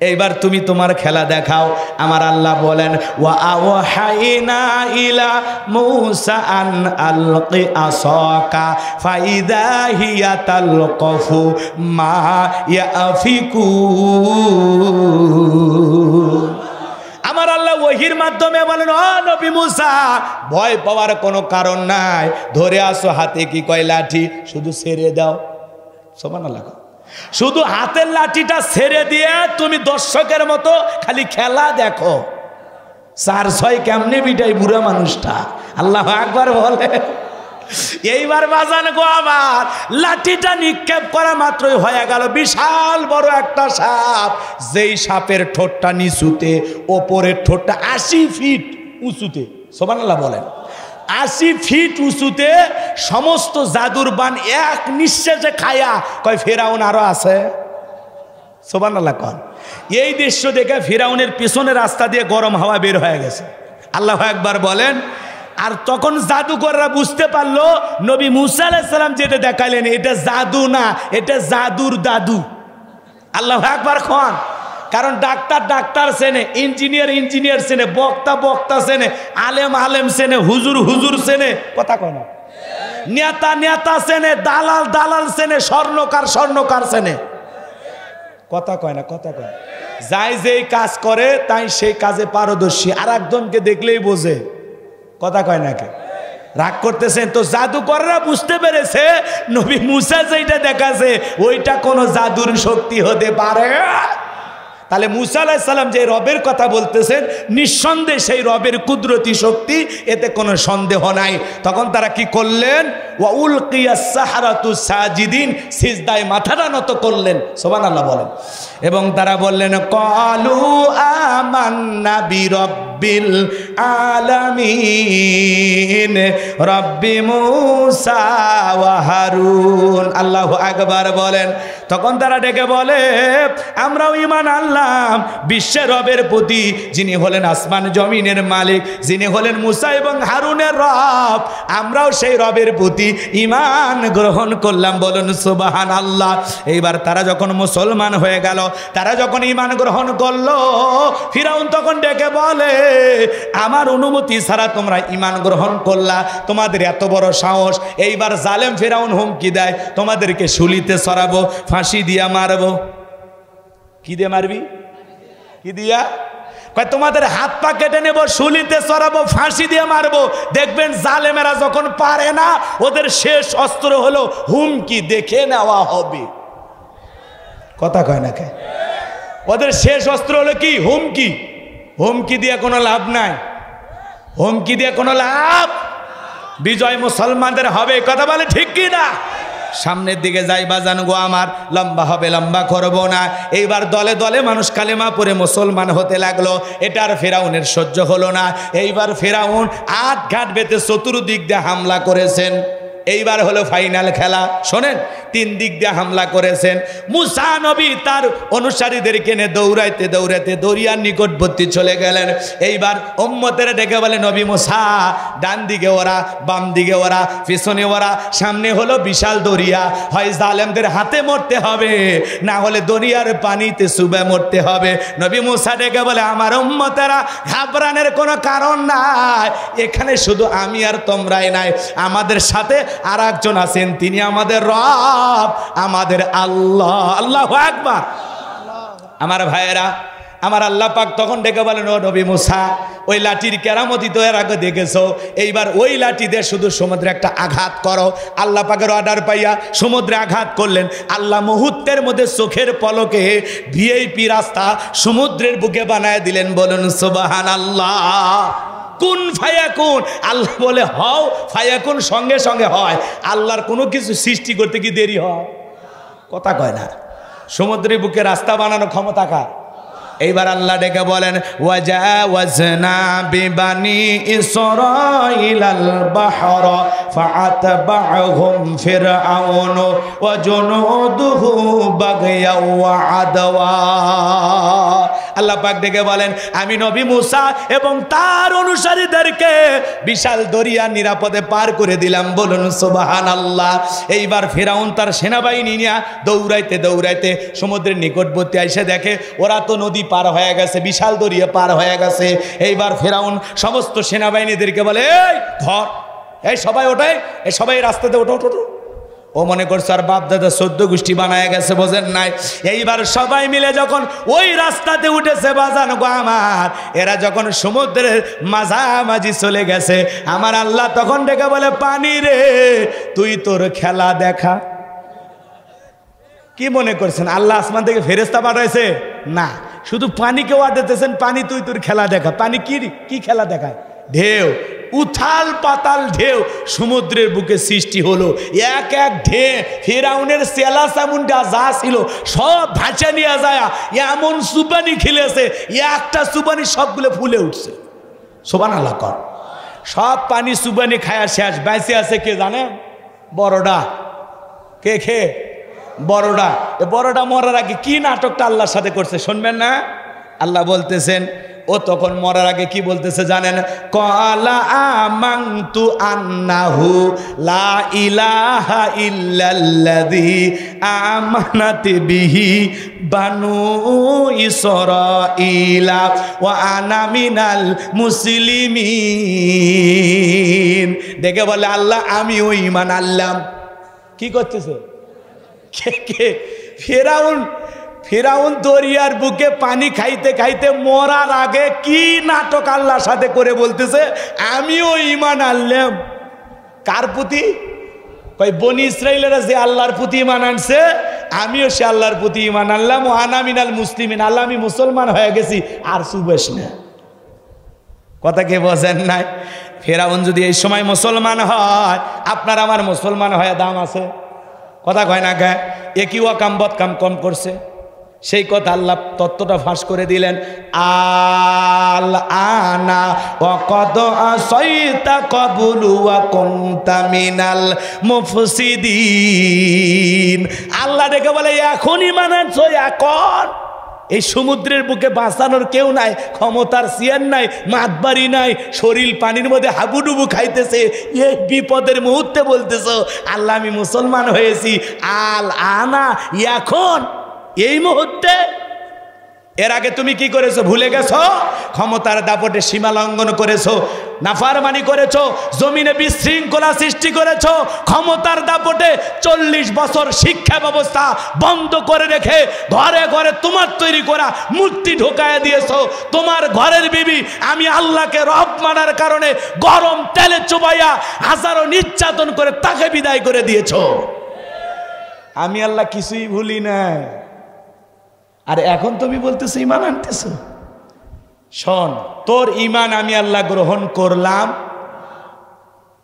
এইবার তুমি তোমার খেলা দেখাও। আমার আল্লাহ বলেন, ওয়া আওহাইনা ইলা মূসা আন আলকি আসাকা ফাইদা হিয়া তালকাফু মা ইয়াফিকুন। আমার আল্লাহ ওহির মাধ্যমে বলেন, ও নবী মুসা, ভয় পাওয়ার কোনো কারণ নাই, ধরে আসো হাতে কি কয় লাঠি, শুধু ছেড়ে দাও। সুবহানাল্লাহ। শুধু হাতের লাঠিটা ছেড়ে দিয়ে তুমি দর্শকের মতো খালি খেলা দেখো। 4-6 কেমনে বিটাই বুড়া মানুষটা। আল্লাহু আকবার বলে। এইবার বাজান গো আমার, লাঠিটা নিক্ষেপ করা মাত্রই হয়ে গেল বিশাল বড় একটা সাপ। যেই সাপের ঠোঁটটা নিচুতে, ওপরের ঠোঁটটা 80 ফিট উঁচুতে। সুবহানাল্লাহ বলেন। 80 ফিট উঁচুতে সমস্ত জাদুর বান এক নিঃশ্বাসে খায়া কয়, ফেরাউন আরো আছে। সুবহানাল্লাহ কন। এই দৃশ্য দেখে ফেরাউনের পিছনে রাস্তা দিয়ে গরম হাওয়া বের হয়ে গেছে। আল্লাহু আকবার বলেন। আর তখন জাদুকররা বুঝতে পারলো নবী মুসা আলাইহিস সালাম যেটা দেখালেন এটা জাদু না, এটা জাদুর দাদু। আল্লাহু আকবার খান। কারণ ডাক্তার ডাক্তার চেনে, ইঞ্জিনিয়ার ইঞ্জিনিয়ার চেনে, বক্তা বক্তা চেনে, আলেম আলেম চেনে, হুজুর হুজুর চেনে, কথা কয় না? নেতা নেতা চেনে, দালাল দালাল চেনে, স্বর্ণকার স্বর্ণকার চেনে, কথা কয় না? কথা কয়। যাই যেই কাজ করে তাই সেই কাজে পারদর্শী, আর একজনকে দেখলেই বোঝে, কথা কয় না? কে রাগ করতেছেন? তো জাদুকররা বুঝতে পেরেছে নবী মুসা যেটা দেখাছে ওইটা কোনো জাদুর শক্তি হতে পারে। তাহলে মুসা আলাইহিস সালাম যে রবের কথা বলতেছেন, নিঃসন্দেহে সেই রবের কুদরতি শক্তি, এতে কোনো সন্দেহ নাই। তখন তারা কি করলেন? ওয়া উলকিয়াস সাহারাতু সাজিদিন, সিজদায় মাথাটা নত করলেন। সুবহানাল্লাহ বলেন। এবং তারা বললেন, ক্বালু আমান্না বিরাব্বিল আলামিন রব্বি মুসা ওয়া হারুন। আল্লাহু আকবার বলেন। তখন তারা ডেকে বলে, আমরাও ঈমান আনলাম বিশ্বের রবের প্রতি, যিনি হলেন আসমান জমিনের মালিক, যিনি হলেন মুসা এবং হারুনের রব, আমরাও সেই রবের প্রতি ঈমান গ্রহণ করলাম। বলুন সুবহানাল্লাহ। এইবার তারা যখন মুসলমান হয়ে গেল, তারা যখন ঈমান গ্রহণ করলো, ফিরাউন তখন ডেকে বলে, আমার অনুমতি ছাড়া তোমরা ঈমান গ্রহণ করলা, তোমাদের এত বড় সাহস। এইবার জালেম ফিরাউন হুমকি দেয়, তোমাদেরকে শুলিতে চড়াবো, ফাঁসি দিয়া মারবো। কি দিয়ে মারবি? কি দিয়া? কয় তোমাদের হাত পা কেটে নেব, শুলিতে চড়াবো, ফাঁসি দিয়ে মারবো। দেখবেন জালেমেরা যখন পারে না, ওদের শেষ অস্ত্র হলো হুমকি, দেখে নেওয়া হবে। কথা কয় না? কে ওদের শেষ অস্ত্র হলো কি? হুমকি। হুমকি দিয়ে কোনো লাভ নাই, হুমকি দিয়ে কোনো লাভ। বিজয় মুসলমানদের হবে, কথা বলে ঠিক কি না? সামনের দিকে যাই বাজান গো আমার, লম্বা হবে, লম্বা করব না। এইবার দলে দলে মানুষ কালেমা পড়ে মুসলমান হতে লাগলো। এটা আর ফেরাউনের সহ্য হলো না। এইবার ফেরাউন আট ঘাট বেঁধে চতুর্দিক দিয়ে হামলা করেছেন। এইবার হলো ফাইনাল খেলা। শোনেন, তিন দিক দিয়ে হামলা করেছেন। মুসা নবী তার অনুসারীদেরকে নিয়ে দৌড়াইতে দৌড়াইতে দরিয়ার নিকটবর্তী চলে গেলেন। এইবার উম্মতের ডেকে বলে, নবী মুসা, ডান দিকে ওরা, বাম দিকে ওরা, পিছনে ওরা, সামনে হলো বিশাল দরিয়া, হয় জালেমদের হাতে মরতে হবে, না হলে দরিয়ার পানিতে চুবে মরতে হবে। নবী মুসা ডেকে বলে, আমার উম্মতেরা ঘাবড়ানোর কোনো কারণ নাই, এখানে শুধু আমি আর তোমরাই নাই, আমাদের সাথে আর একজন আছেন, তিনি আমাদের রব, আমাদের আল্লাহ। আল্লাহু আকবার। আমার ভাইয়েরা, আমার আল্লাহ পাক তখন ডেকে বলেন, ও নবী মুসা, ওই লাঠির কেরামতি তো এর আগে দেখেছো, এইবার ওই লাঠি দিয়ে শুধু সমুদ্রে একটা আঘাত করো। আল্লাহ পাকের অর্ডার পাইয়া সমুদ্রে আঘাত করলেন। আল্লাহ মুহূর্তের মধ্যে চোখের পলকে ভিআইপি রাস্তা সমুদ্রের বুকে বানায় দিলেন। বলুন সুবহানাল্লাহ। কুন ফায়াকুন, আল্লাহ বলে হও, ফায়াকুন সঙ্গে সঙ্গে হয়। আল্লাহর কোনো কিছু সৃষ্টি করতে কি দেরি হয়? কথা কয় না। সমুদ্রের বুকে রাস্তা বানানোর ক্ষমতা কার? এইবার আল্লাহ ডেকে বলেন, ওয়াজাওয়াজনা বিবানি ইসরাঈলাল বাহরা ফাআতবাহুম ফিরআউন ওয়া জুনুদুহু বাগয়া ওয়া আদওয়া। আল্লাহ পাক ডেকে বলেন, আমি নবী মুসা এবং তার অনুসারীদেরকে বিশাল দরিয়া নিরাপদে পার করে দিলাম। বলুন সুবহানাল্লাহ। এইবার ফিরআউন তার সেনাবাহিনী নিয়ে দৌড়াইতে দৌড়াইতে সমুদ্রের নিকটবর্তী এসে দেখে ওরা তো নদী পার হয়ে গেছে, বিশাল দরিয়া পার হয়ে গেছে। এইবার ফিরআউন সমস্ত সেনাবাহিনীদেরকে বলে, এই ধর, এই সবাই ওঠাই, এই সবাই রাস্তাতে ওঠো ওঠো। ও মনে করছে আর বাপ দাদা 14 গোষ্ঠী বানায় গেছে, বোঝেন নাই। এইবার সবাই মিলে যখন ওই রাস্তাতে উঠেছে, বাজানো গো আমার, এরা যখন সমুদ্রের মাঝামাঝি চলে গেছে, আমার আল্লাহ তখন ডেকে বলে, পানি রে, তুই তোর খেলা দেখা। কি মনে করছেন আল্লাহ আসমান থেকে ফেরেশতা পাঠাইছে? না, শুধু পানিকে ওয়াদা দিতেছেন, পানি তুই তোর খেলা দেখা। পানি কি খেলা দেখায়? ঢেউ, উথাল পাতাল ঢেউ সমুদ্রের বুকে সৃষ্টি হলো। এক এক ঢেউ ফিরআউনের চেলা চামুন্ডা যা ছিল সব ভাঁচা নিয়ে যায়, এমন সুবানি খেলেছে, একটা সুবানি সবগুলো ফুলে উঠছে। সুবহানাল্লাহ কর। সব পানি সুবানি খায়া শেষ। বেঁচে আছে কে জানেন? বড়ডা। কে খে? বড়ডা। এ বড়ডা মরার আগে কি নাটকটা আল্লাহর সাথে করছে শুনবেন না? আল্লাহ বলতেছেন, ও তখন মরার আগে কি বলতেছে জানেন? ক্বালা আমানতু আন্নাহু লা ইলাহা ইল্লাল্লাযী আমানাত বিহি বানু ইসরাঈলা ওয়া আনা মিনাল মুসলিমিন। দেখে বলে আল্লাহ, আমিও ঈমান আনলাম। কি করতেছে? কে? ফিরআউন দরিয়ার বুকে পানি খাইতে খাইতে মরার আগে কি নাটক আল্লাহর সাথে করে বলতেছে, আমিও ঈমান আনলাম। কার প্রতি? কই বনি ইসরাইলেরা যে আল্লাহর প্রতি ঈমান আনছে, আমিও সে আল্লাহর প্রতি ঈমান আনলাম। ও আনা মিনাল মুসলিমিন, আল্লাহ আমি মুসলমান হয়ে গেছি, আর সুবেশ না। কথা কে বোঝেন নাই? ফিরআউন যদি এই সময় মুসলমান হয়, আপনার আমার মুসলমান হয়ে দাম আছে? কথা কয় না কে? একই ওয়াকাম বদকাম কম করছে, সেই কথা আল্লাহ তত্ত্বটা ফাঁস করে দিলেন। আল আনা ওয়াকাদ আসাইতা ক্বাবলু ওয়া কুনতা মিনাল মুফসিদিন। আল্লাহ ডেকে বলে, এখন ঈমান আনছো, এখন এই সমুদ্রের বুকে বাঁচানোর কেউ নাই, ক্ষমতার চেয়ার নাই, মাতবাড়ি নাই, শরীর পানির মধ্যে হাবুডুবু খাইতেছে, এই বিপদের মুহূর্তে বলতেছো আল্লাহ আমি মুসলমান হয়েছি। আল আনা, এখন, এই মুহূর্তে। এর আগে তুমি কি করেছো ভুলে গেছো? ক্ষমতার দাপটে সীমা লঙ্ঘন করেছো, নাফরমানি করেছো, জমিনে বিশৃঙ্খলা সৃষ্টি করেছো। ক্ষমতার দাপটে 40 বছর শিক্ষা ব্যবস্থা বন্ধ করে রেখে ঘরে ঘরে তোমার তৈরি করা মূর্তি ঢোকায় দিয়েছো। তোমার ঘরের বিবি আমি আল্লাহকে রব মানার কারণে গরম তেলে চুবাইয়া হাজারো নির্যাতন করে তাকে বিদায় করে দিয়েছো। আমি আল্লাহ কিছুই ভুলি না। আর এখন তুমি বলতেছো ঈমান আনতেছো। শোন, তোর ঈমান আমি আল্লাহ গ্রহণ করলাম,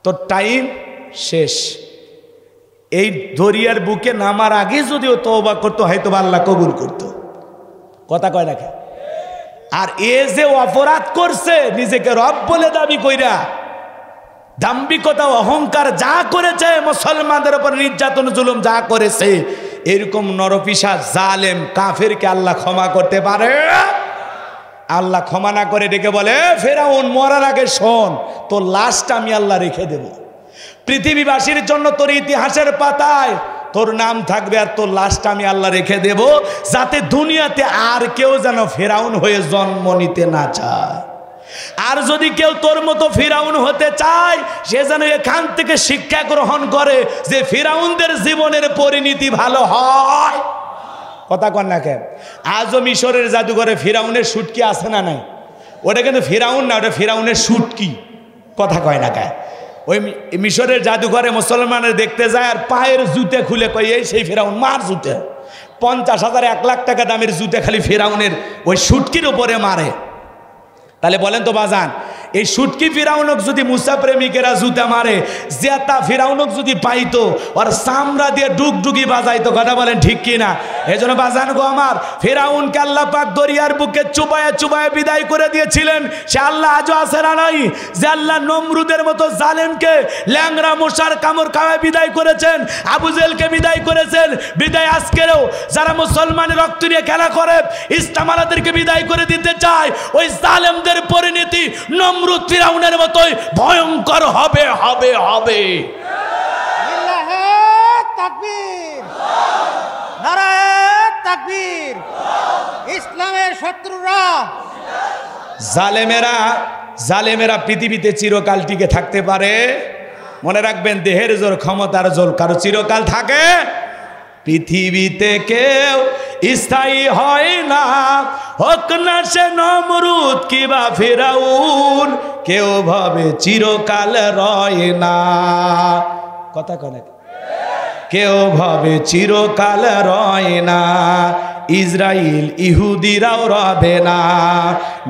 তোর টাইম শেষ। এই দরিয়ার বুকে নামার আগে যদিও তওবা করতো, হয়তো আল্লাহ কবুল করতো। কথা কয় রাখে। আর এ যে অপরাধ করছে, নিজেকে রব বলে দাবি কইরা, দাম্ভিকতা অহংকার যা করেছে, মুসলমানদের উপর নির্যাতন জুলুম যা করেছে, এরকম নরপিশাচ জালেম কাফেরকে আল্লাহ ক্ষমা করতে পারে? আল্লাহ ক্ষমা না করে ডেকে বলে, ফেরাউন মরার আগে শোন, তোর লাশটা আমি আল্লাহ রেখে দেব। পৃথিবীবাসীর জন্য তোর ইতিহাসের পাতায় তোর নাম থাকবে, আর তোর লাশটা আমি আল্লাহ রেখে দেব, যাতে দুনিয়াতে আর কেউ যেন ফেরাউন হয়ে জন্ম নিতে না চায়। আর যদি কেউ তোর মতো ফিরাউন হতে চায়, সে যেন এখান থেকে শিক্ষা গ্রহণ করে যে ফিরাউনদের জীবনের পরিণতি ভালো হয়। কথা কন না কেন? আজও মিশরের জাদুঘরে ফিরাউনের সুটকি আছে না নাই? ওটা কিন্তু ফিরাউন না, ওটা ফিরাউনের সুটকি। কথা কয় না কেন? ওই মিশরের জাদুঘরে মুসলমানের দেখতে যায়, আর পায়ের জুতে খুলে কয় এই সেই ফিরাউন, মার জুতে। 50,000 1 লাখ টাকা দামের জুতে খালি ফিরাউনের ওই সুটকির উপরে মারে। তাহলে বলেন তো বাজান, এই সুটকি ফিরাউনক যদি মুসা প্রেমিকেরা জুতা মারে, জেতা ফিরাউনক যদি পাইতো, আর চামড়া দিয়ে ডুগডুগি বাজাইতো। কথা বলেন ঠিক কিনা? এই জন্য বাজান গো আমার, ফিরাউনকে আল্লাহ পাক দরিয়ার বুকে চুবায়া চুবায়া বিদায় করে দিয়েছিলেন। সে আল্লাহ আজও আছে না নাই? যে আল্লাহ নমরুদের মতো জালেমকে ল্যাংরা মশার কামড় খাওয়ায় বিদায় করেছেন, আবু জেলকে বিদায় করেছেন, বিদায় আজকেরও যারা মুসলমানের রক্ত নিয়ে খেলা করে ইসলামালাদেরকে বিদায় করে দিতে চায়, ওই জালেমদের পরিণতি নমরুদ ফিরাউনের মতোই ভয়ঙ্কর হবে হবে হবে। লিল্লাহে তাকবীর, নারায়ে তাকবীর। ইসলামের শত্রুরা, জালেমেরা পৃথিবীতে চিরকাল টিকে থাকতে পারে? মনে রাখবেন, দেহের জোর ক্ষমতার জোর কারো চিরকাল থাকে? পৃথিবীতে কেউ স্থায়ী হয় না, হোক না সে নমরুদ কিবা ফিরাউন, কেউ ভাবে চিরকাল রয় না। কথা কনে? কেউ ভাবে চিরকাল রয় না। ইসরায়েল ইহুদিরাও রবে না,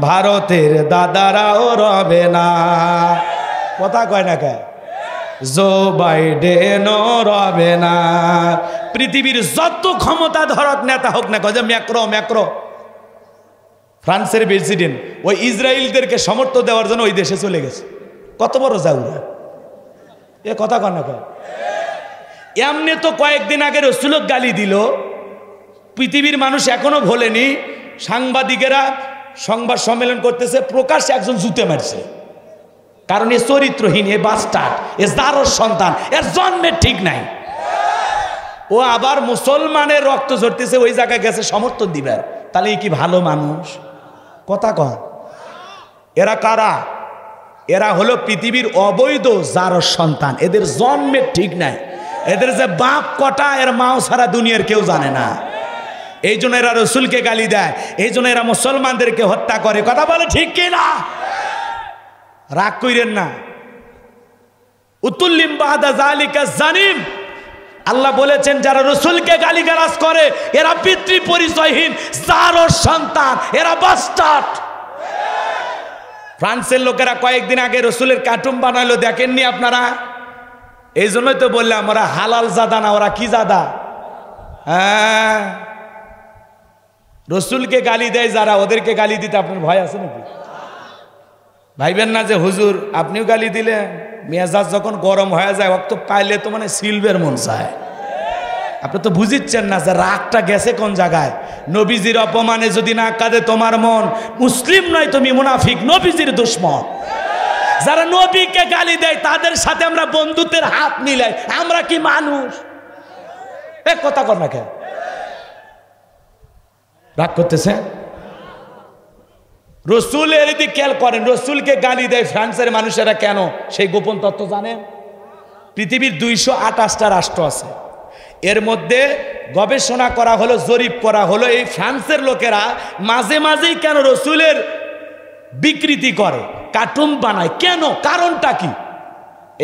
ভারতের দাদারাও রবে না। কথা কয় না কে? জো বাইডেনও রবে না। পৃথিবীর যত ক্ষমতা ধরক নেতা হোক না, কয়ে ম্যাক্রো ফ্রান্সের প্রেসিডেন্ট, ওই ইসরায়েলদেরকে সমর্থন দেওয়ার জন্য ওই দেশে চলে গেছে। কত বড় জাউরা! এ কথা কন না কয়? এমনি তো কয়েকদিন আগে রসুলক গালি দিল, পৃথিবীর মানুষ এখনো ভোলেনি। সাংবাদিকেরা সংবাদ সম্মেলন করতেছে, প্রকাশ্যে একজন জুতে মারছে। কারণ এ চরিত্রহীন, এ বাস্টার্ড, এ জারোর সন্তান, এর জন্মের ঠিক নাই। ও আবার মুসলমানের রক্ত ঝরতেছে, ওই জায়গায় গেছে সমর্থন দিবার। তাহলে কি ভালো মানুষ? কথা কন। এরা কারা? এরা হলো পৃথিবীর অবৈধ জারোর সন্তান। এদের জন্মের ঠিক নাই। এদের যে বাপ কটা, এর মাও সারা দুনিয়ার কেউ জানে না। এই জন্য এরা রসুলকে গালি দেয়, এই জন্য এরা মুসলমানদেরকে হত্যা করে। কথা বলে ঠিক কিনা? রাগ কইরেন না। উতুল্লিম বাদা যালিকা জানিম। আল্লাহ বলেছেন, যারা রসুলকে গালিগালাজ করে এরা পিতৃ পরিচয়হীন জারোর সন্তান, এরা বাস্টার্ড। ফ্রান্সের লোকেরা কয়েকদিন আগে রসুলের কার্টুন বানাইলো, দেখেননি আপনারা? এই জন্যই তো বললাম, ওরা হালাল জাদা না, ওরা কি জাদা? হ্যাঁ, রসুলকে গালি দেয় যারা, ওদেরকে গালি দিতে আপনার ভয় আছে নাকি? ভাইবেন না যে হুজুর আপনিও গালি দিলেন, মেজাজ যখন গরম হয়ে যায় ওকে তো পাইলে তো মানে সিলভের মন চায়। আপনি তো বুঝিচ্ছেন না যে রাগটা গেছে কোন জায়গায়। নবীজির অপমানে যদি না কাঁদে তোমার মন, মুসলিম নয় তুমি মুনাফিক, নবীজির দুশ্মন। যারা নবীকে গালি দেয় তাদের সাথে আমরা বন্ধুত্বের হাত মিলাই, আমরা কি মানুষ? এক কথা কর না কেন? রাগ করতেছে? রসুলের দিকে খেয়াল করেন, রসুলকে গালি দেয় ফ্রান্সের মানুষেরা কেন? সেই গোপন তত্ত্ব জানেন? পৃথিবীর 228টা রাষ্ট্র আছে, এর মধ্যে গবেষণা করা হলো, জরিপ করা হলো, এই ফ্রান্সের লোকেরা মাঝে মাঝেই কেন রসুলের বিকৃতি করে, কার্টুন বানায় কেন? কারণটা কি?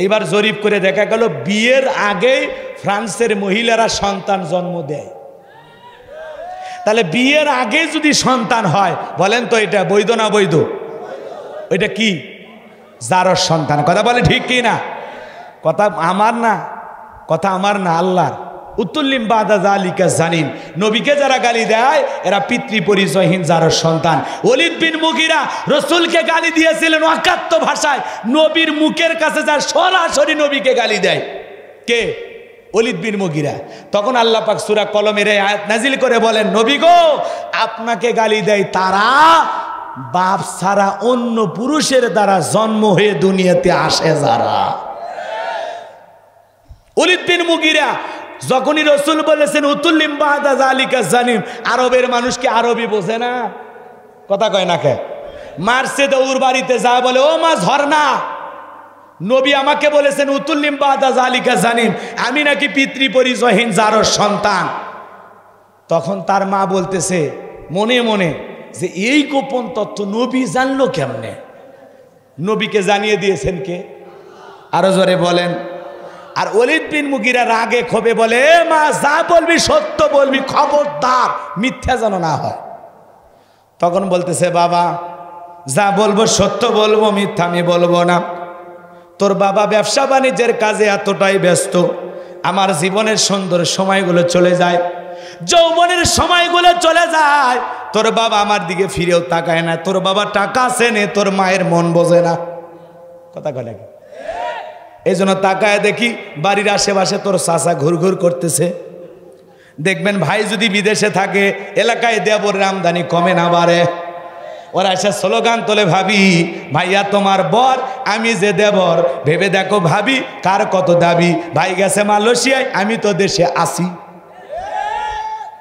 এইবার জরিপ করে দেখা গেল বিয়ের আগে ফ্রান্সের মহিলারা সন্তান জন্ম দেয়। তাহলে বিয়ের আগে যদি সন্তান হয়, বলেন তো এটা বৈধ না বৈধ? এটা কি? জারোর সন্তান। কথা বলে ঠিক কি না? কথা আমার না, কথা আমার না, আল্লাহর। উতুল্লিম বাদা যালিকা জানিন, নবীকে যারা গালি দেয় এরা পিতৃ পরিচয়হীন যার সন্তান। ওলীদ বিন মুগীরা রাসূলকে গালি দিয়েছিলেন অকাট্য ভাষায়, নবীর মুখের কাছে যা সরাসরি নবীকে গালি দেয়। কে? ওলীদ বিন মুগীরা। তখন আল্লাহ পাক সূরা কলমের এই আয়াত নাজিল করে বলেন, নবী গো, আপনাকে গালি দেয় তারা বাপ ছাড়া অন্য পুরুষের দ্বারা জন্ম হয়ে দুনিয়াতে আসে যারা। ওলীদ বিন মুগীরা যখনই রাসূল বলেছেন উতুল্লিম বাদা যালিকা জানিম, আরবের মানুষ কি আরবি বোঝে না? কথা কয় না কে? মারছে দৌড় বাড়িতে যা বলে, ও মা ঝর্ণা, নবী আমাকে বলেছেন উতুল্লিম বাদা যালিকা জানিম, আমি নাকি পিতৃ পরিচয়হীন যার সন্তান। তখন তার মা বলতেছে মনে মনে যে এই গোপন তথ্য নবী জানলো কেমনে? নবীকে জানিয়ে দিয়েছেন কে? আরো জোরে বলেন। আর ওলীদ বিন মুগীরা রাগে ক্ষোভে বলে, এ মা, যা বলবি সত্য বলবি, খবরদার মিথ্যা যেন না হয়। তখন বলতেছে, বাবা যা বলবো সত্য বলবো, মিথ্যা আমি বলবো না। তোর বাবা ব্যবসা বাণিজ্যের কাজে এতটাই ব্যস্ত, আমার জীবনের সুন্দর সময়গুলো চলে যায়, যৌবনের সময়গুলো চলে যায়, তোর বাবা আমার দিকে ফিরেও তাকায় না। তোর বাবা টাকা আছে নে, তোর মায়ের মন বোঝে না। কথা কয় নাকি? এই জন্য তাকায় দেখি বাড়ির আশেপাশে তোর চাচা ঘুরঘুর করতেছে। দেখবেন ভাই যদি বিদেশে থাকে, এলাকায় দেবরের আমদানি কমে না বাড়ে। ওরা এসে স্লোগান তোলে, ভাবি ভাইয়া তোমার বর, আমি যে দেবর, ভেবে দেখো ভাবি কার কত দাবি। ভাই গেছে মালয়েশিয়ায়, আমি তো দেশে আসি।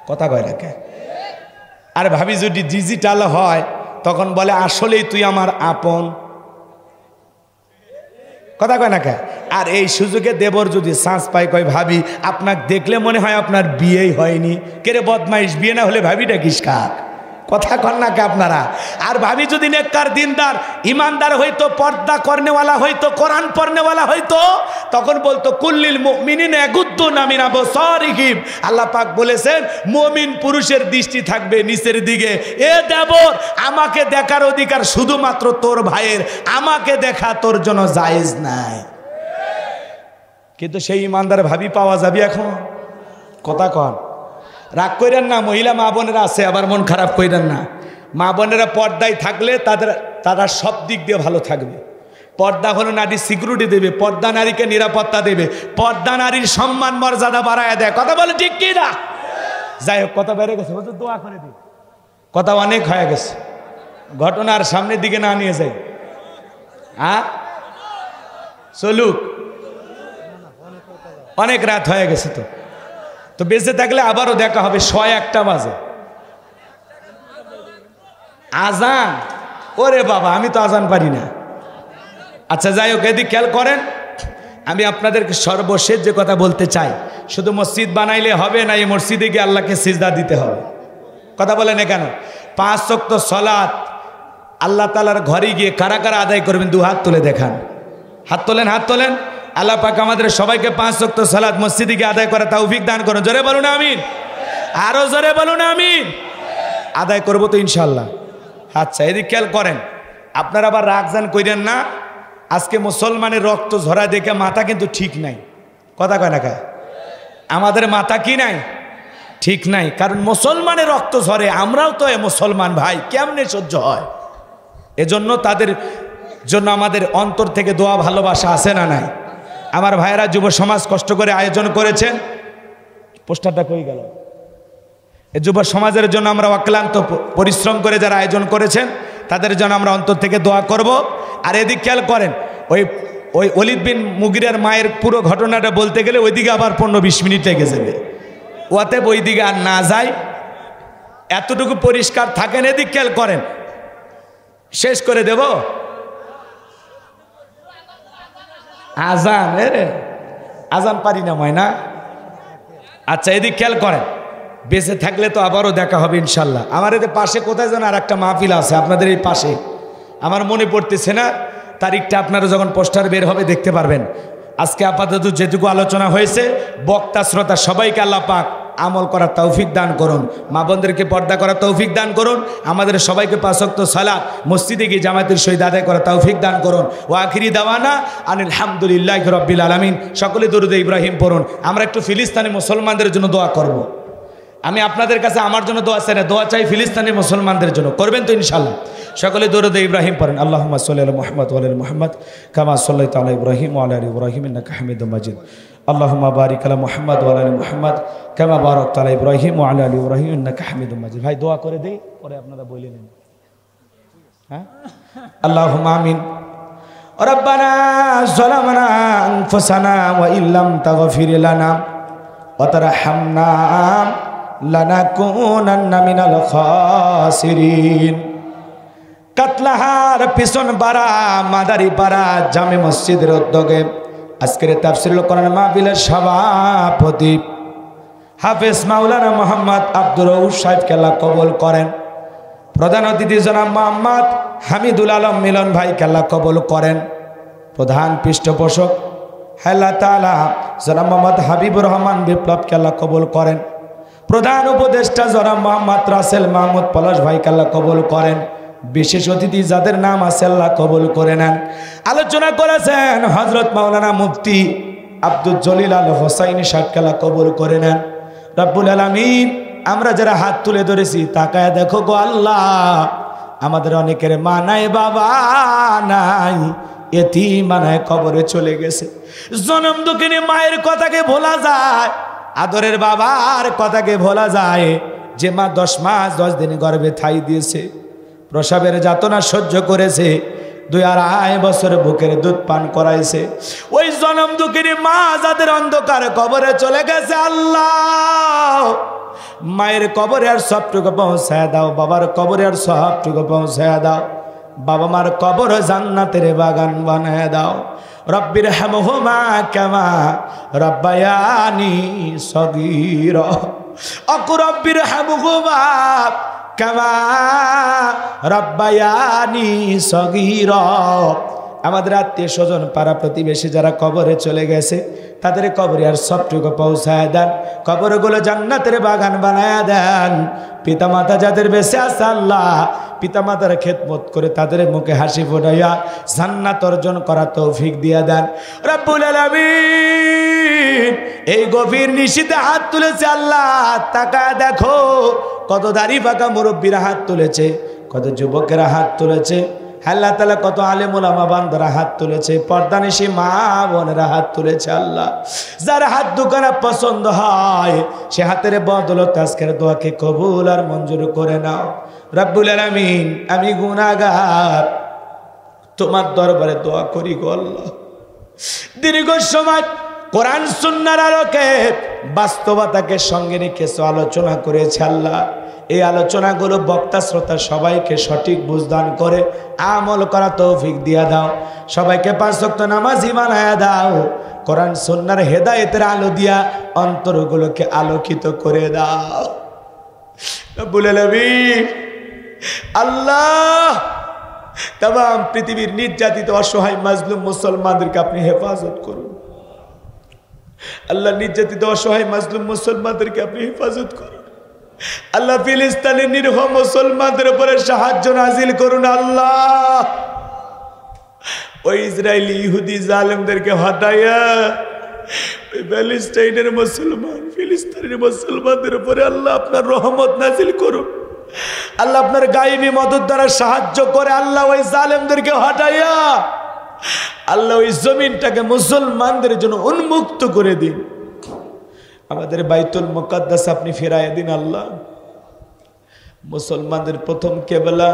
কথা কয় না কে? আর ভাবি যদি ডিজিটাল হয় তখন বলে আসলেই তুই আমার আপন। কথা কয় না কে? আর এই সুযোগে দেবর যদি চান্স পায়, কয় ভাবি আপনাকে দেখলে মনে হয় আপনার বিয়েই হয়নি। কেরে বদমাইশ, বিয়ে না হলে ভাবিটা কিস কাক? কথা কন না কে আপনারা? আর ভাবি যদি নেককার, দিনদার, ইমানদার হইতো, পর্দা করনেওয়ালা হইতো, কোরআন পড়নেওয়ালা হইতো, তখন বলতো কুল্লিল মুমিনিনা ইয়াগুদ্দুনা মিন আবসারিহিম। আল্লাহ পাক বলেছেন মুমিন পুরুষের দৃষ্টি থাকবে নিচের দিকে। এ দেবর, আমাকে দেখার অধিকার শুধুমাত্র তোর ভাইয়ের, আমাকে দেখা তোর জন্য জায়েজ নাই। কিন্তু সেই ইমানদার ভাবি পাওয়া যাবে এখন? কথা কন। রাগ কইরেন না, মহিলা মা বোনেরা আছে, আবার মন খারাপ কইরেন না। মা বোনেরা পর্দায় থাকলে তারা সব দিক দিয়ে ভালো থাকবে। পর্দা হলো নারী সিকিউরিটি দেবে, পর্দা নারীকে নিরাপত্তা দেবে, পর্দা নারীর সম্মান মর্যাদা বাড়ায় দেয়। কথা বলে ঠিক কি না? যাই হোক, কথা বেড়ে গেছে, দোয়া করে দিই, কথা অনেক হয়ে গেছে, ঘটনার সামনের দিকে না নিয়ে যাই। হ্যাঁ চলুক, অনেক রাত হয়ে গেছে। তো বেঁচে থাকলে আবারও দেখা হবে 1:01 বাজে। আজান, ওরে বাবা, আমি তো আজান পারি না। আচ্ছা যাই হোক, এদিকে খেয়াল করেন, আমি আপনাদেরকে সর্বশেষ যে কথা বলতে চাই, শুধু মসজিদ বানাইলে হবে না, এই মসজিদে গিয়ে আল্লাহকে সিজদা দিতে হবে। কথা বলেন না কেন? 5 ওয়াক্ত সালাত আল্লাহ তাআলার ঘরে গিয়ে কারা কারা আদায় করবেন? 2 হাত তুলে দেখান। হাত তোলেন, হাত তোলেন। আল্লাহ পাক আমাদের সবাইকে 5 ওয়াক্ত সালাত মসজিদে গিয়ে আদায় করা তৌফিক দান করুন। জোরে বলুন আমিন। আরো জোরে বলুন আমিন। আদায় করবো তো ইনশাল্লাহ। আচ্ছা এদিকে খেয়াল করেন, আপনারা আবার রাগজান কইরেন না। আজকে মুসলমানের রক্ত ঝরা দেখে মাথা কিন্তু ঠিক নাই। কথা কয় না কা? আমাদের মাথা কি নাই? ঠিক নাই। কারণ মুসলমানের রক্ত ঝরে, আমরাও তো মুসলমান ভাই, কেমনে সহ্য হয়? এজন্য তাদের জন্য আমাদের অন্তর থেকে দোয়া ভালোবাসা আছে না নাই? আমার ভাইয়েরা যুব সমাজ কষ্ট করে আয়োজন করেছেন। পোস্টারটা কই গেল? এই যুব সমাজের জন্য আমরা অক্লান্ত পরিশ্রম করে যারা আয়োজন করেছেন তাদের জন্য আমরা অন্তর থেকে দোয়া করব। আর এদিক খেয়াল করেন, ওই ওলীদ বিন মুগীরার মায়ের পুরো ঘটনাটা বলতে গেলে ওইদিকে আবার 15-20 মিনিট লেগে যাবে। অতএব ওই দিকে আর না যায়, এতটুকু পরিষ্কার থাকেন। এদিক খেয়াল করেন, শেষ করে দেব আজান। আজান পারি না ময়না। আচ্ছা এদিক খেয়াল করেন, বেঁচে থাকলে তো আবারও দেখা হবে ইনশাল্লাহ। আমার এদের পাশে কোথায় যেন আর একটা মাহফিল আছে আপনাদের এই পাশে, আমার মনে পড়তেছে না তারিখটা। আপনারা যখন পোস্টার বের হবে দেখতে পারবেন। আজকে আপাতত যেটুকু আলোচনা হয়েছে, বক্তা শ্রোতা সবাইকে আল্লাহ পাক আমল করার তৌফিক দান করুন, মা বোনদেরকে পর্দা করার তৌফিক দান করুন, আমাদের সবাইকে 5 ওয়াক্ত সালাত মসজিদে গিয়ে জামাতের সহিত আদায় করার তৌফিক দান করুন। ওয়া আখিরি দাওয়ানা আনিল হামদুলিল্লাহি রাব্বিল আলামিন। সকলে দরুদ ইব্রাহিম পড়ুন। আমরা একটু ফিলিস্তিনি মুসলমানদের জন্য দোয়া করব। আমি আপনাদের কাছে আমার জন্য দোয়া চাই না, দোয়া চাই ফিলিস্তিনি মুসলমানদের জন্য। করবেন তো ইনশাআল্লাহ? সকলে দরুদ ইব্রাহিম পড়েন। আল্লাহুম্মা সাল্লি আলা মুহাম্মদ ওয়া আলা মুহাম্মদ কামা সাল্লাইতা আলা ইব্রাহিম ওয়া আলা আলি ইব্রাহিম ইন্নাকা হামিদুম মাজিদ। আল্লাহুম্মা বারিক আলা মুহাম্মদ ওয়া আলা আলি মুহাম্মদ কামা বারাকতা আলা ইব্রাহিম ওয়া আলা আলি ইব্রাহিম ইন্নাকা হামিদুম মাজিদ। ভাই দোয়া করে দেই, পরে আপনারা বলে নিন। হ্যাঁ, আল্লাহুম্মা আমিন। রব্বানা যালামনা আনফুসানা ওয়া ইল্লাম তাগফির লানা ওয়া তারহামনা লানাকুনান্না মিনাল খাসিরিন। কাতলাহার পিছন পাড়া মাদারি পাড়া জামে মসজিদের উদ্যোগে আজকের তাফসীরুল কোরআন মাহফিলের সভাপতি হাফেজ মাওলানা মোহাম্মদ আব্দুর রউফ সাহেবকে আল্লাহ কবুল করেন। প্রধান অতিথি জনাব মোহাম্মদ হামিদুল আলম মিলন ভাইকে আল্লাহ কবুল করেন। প্রধান পৃষ্ঠপোষক আল্লাহ তাআলা জনাব মোহাম্মদ হাবিবুর রহমান বিপ্লবকে আল্লাহ কবুল করেন। প্রধান উপদেষ্টা জনাব মোহাম্মদ রাসেল মাহমুদ পলাশ ভাইকে আল্লাহ কবুল করেন। বিশেষ অতিথি যাদের নাম আছে আল্লাহ কবুল করে নেন। আলোচনা করেছেন হযরত মাওলানা মুফতি আব্দুল জলিল আল হোসাইনি সাহেবকে আল্লাহ কবুল করে নেন। রব্বুল আলামিন, আমরা যারা হাত তুলে ধরেছি তাকায় দেখো গো আল্লাহ, আমাদের অনেকের মা নাই, বাবা নাই, এতিম বানায় কবরে চলে গেছে। জনম দুঃখিনী মায়ের কথাকে ভোলা যায়, আদরের বাবার কথাকে ভোলা যায়, যে মা 10 মাস 10 দিন গর্ভে ঠাই দিয়েছে, প্রসবের যাতনা সহ্য করেছে, 2.5 বছর বুকের দুধ পান করাইছে। ওই জনম দুঃখিনী মা যাদের অন্ধকার কবরে চলে গেছে, আল্লাহ মায়ের কবরে আর সবটুকু পৌঁছায় দাও, বাবার কবরে আর সবটুকু পৌঁছায় দাও, বাবা মার কবর জান্নাতের বাগান বানায় দাও। রব্বির হামহুমা কামা রব্বায়ানি সগীরা, আকু রব্বির হামহুমা কামা রব্বায়ানি সগীরা। আমাদের আত্মীয় স্বজন পাড়া প্রতিবেশী যারা কবরে চলে গেছে তাদের কবরে আর সবটুকু পৌঁছায় দেন, কবরগুলো জান্নাতের বাগান বানায় দেন। পিতামাতা যাদের বেঁচে আছে আল্লাহ, পিতামাতার খেদমত করে তাদের মুখে হাসি ফোটাইয়া জান্নাত অর্জন করা তৌফিক দিয়া দেন রব্বুল আলামিন। এই গভীর নিশীথে হাত তুলেছে আল্লাহ, তাকায় দেখো কত দাড়ি পাকা মুরব্বীরা হাত তুলেছে, কত যুবকেরা হাত তুলেছে, আল্লাহ তাআলা কত আলেম ওলামা বান্দারা হাত তুলেছে, পর্দানিশী মা বোনেরা হাত তুলেছে। আল্লাহ যার হাত দুখানা পছন্দ হয় সে হাতের বদৌলতে আজকের দোয়াকে কবুল আর মঞ্জুর করে নাও রব্বুল আলামিন। আমি গুনাহগার, তোমার দরবারে দোয়া করি গো আল্লাহ, দীর্ঘ সময় কোরআন সুন্নাহর আলোকে বাস্তবতাকে সঙ্গে রেখে আলোচনা করেছে আল্লাহ। এই আলোচনাগুলো বক্তা শ্রোতা সবাইকে সঠিক বুঝদান করে আমল করা তৌফিক দিয়া দাও। সবাইকে 5 ওয়াক্ত নামাজি বানায়া দাও। কোরআন সুন্নাহর হেদায়েতের আলো দিয়া অন্তরগুলোকে আলোকিত করে দাও রব্বুল আলামিন। আল্লাহ তাম পৃথিবীর নির্যাতিত অসহায় মাজলুম মুসলমানদেরকে আপনি হেফাজত করুন আল্লাহ। নির্যাতিত অসহায় মাজলুম মুসলমানদেরকে আপনি হেফাজত করুন আল্লাহ। ফিলিস্তিনের নিরীহ মুসলমানদের উপরে সাহায্য নাজিল করুন আল্লাহ। ওই ইসরায়েলি ইহুদি জালেমদেরকে হটাইয়া ওই প্যালেস্টাইনের মুসলমান ফিলিস্তিনের মুসলমানদের উপরে আল্লাহ আপনার রহমত নাজিল করুন আল্লাহ। আপনার গায়েবী মদদ দ্বারা সাহায্য করে আল্লাহ ওই জালেমদেরকে হটাইয়া আল্লাহ ওই জমিনটাকে মুসলমানদের জন্য উন্মুক্ত করে দিন। আমাদের বাইতুল মুকাদ্দাস আপনি ফেরায় দিন আল্লাহ। মুসলমানদের প্রথম কেবলা,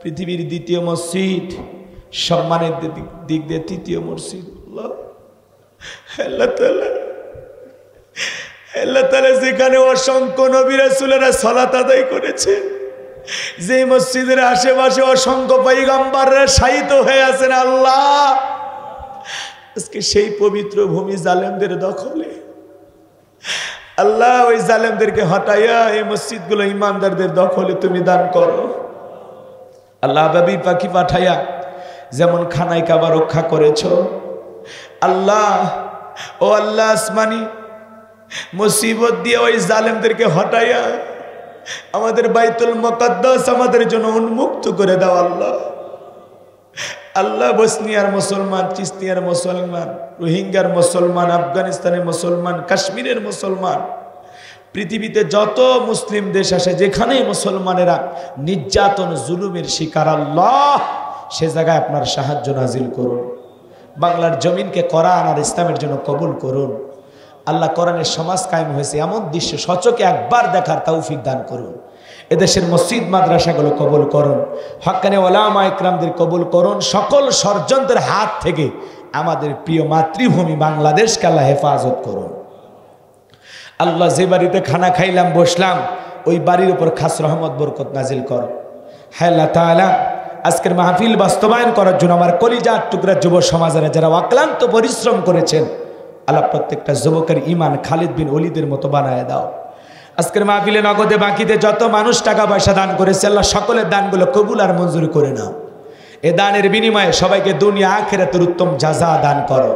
পৃথিবীর দ্বিতীয় মসজিদ, সম্মানের দিক দিয়ে তৃতীয় মসজিদ। আল্লাহ তাআলা যেখানে অসংখ্য নবী রাসূলেরা সালাত আদায় করেছে, যে মসজিদের আশেপাশে অসংখ্য পয়গম্বররা শায়িত হয়ে আছেন আল্লাহ, আজকে সেই পবিত্র ভূমি জালেমদের দখলে আল্লাহ। ওই জালেমদেরকে হটাইয়া এই মসজিদগুলো ইমানদারদের দখলে তুমি দান করো আল্লাহ। বাবি পাখি পাঠাইয়া যেমন খানায় কাবা রক্ষা করেছ আল্লাহ, ও আল্লাহ আসমানি মুসিবত দিয়ে ওই জালেমদেরকে হটাইয়া আমাদের বাইতুল মুকাদ্দাস আমাদের জন্য উন্মুক্ত করে দাও আল্লাহ। আল্লাহ বসনিয়ার মুসলমান, চিস্তিয়ার মুসলমান, রোহিঙ্গার মুসলমান, আফগানিস্তানের মুসলমান, কাশ্মীরের মুসলমান, পৃথিবীতে যত মুসলিম দেশ আসে যেখানে মুসলমানেরা নির্যাতন জুলুমের শিকার, আল্লাহ সে জায়গায় আপনার সাহায্য নাজিল করুন। বাংলার জমিনকে কোরআন আর ইসলামের জন্য কবুল করুন। আল্লাহ কোরআনের সমাজ কায়েম হয়েছে এমন দৃশ্য সচকে একবার দেখার তৌফিক দান করুন। এদেশের মসজিদ মাদ্রাসাগুলো কবুল করুন, হক্কানি ওলামা ইকরামদের কবুল করুন। সকল ষড়যন্ত্রের হাত থেকে আমাদের প্রিয় মাতৃভূমি বাংলাদেশকে আল্লাহ হেফাজত করুন। আল্লাহ যে বাড়িতে খানা খাইলাম বসলাম ওই বাড়ির উপর খাস রহমত বরকত নাজিল কর। হ্যাঁ আল্লাহ তাআলা, আজকের মাহফিল বাস্তবায়ন করার জন্য আমার কলিজার টুকরা যুব সমাজেরা যারা অক্লান্ত পরিশ্রম করেছেন, আল্লাহ প্রত্যেকটা যুবকের ঈমান খালিদ বিন ওলীদের মতো বানায় দাও। আজকের মাহফিলে নগদে বাকিতে যত মানুষ টাকা পয়সা দান করেছে, আল্লাহ সকলের দানগুলো কবুল আর মঞ্জুর করে নাও। এ দানের বিনিময়ে সবাইকে দুনিয়া আখিরাতের উত্তম জাযা দান করো।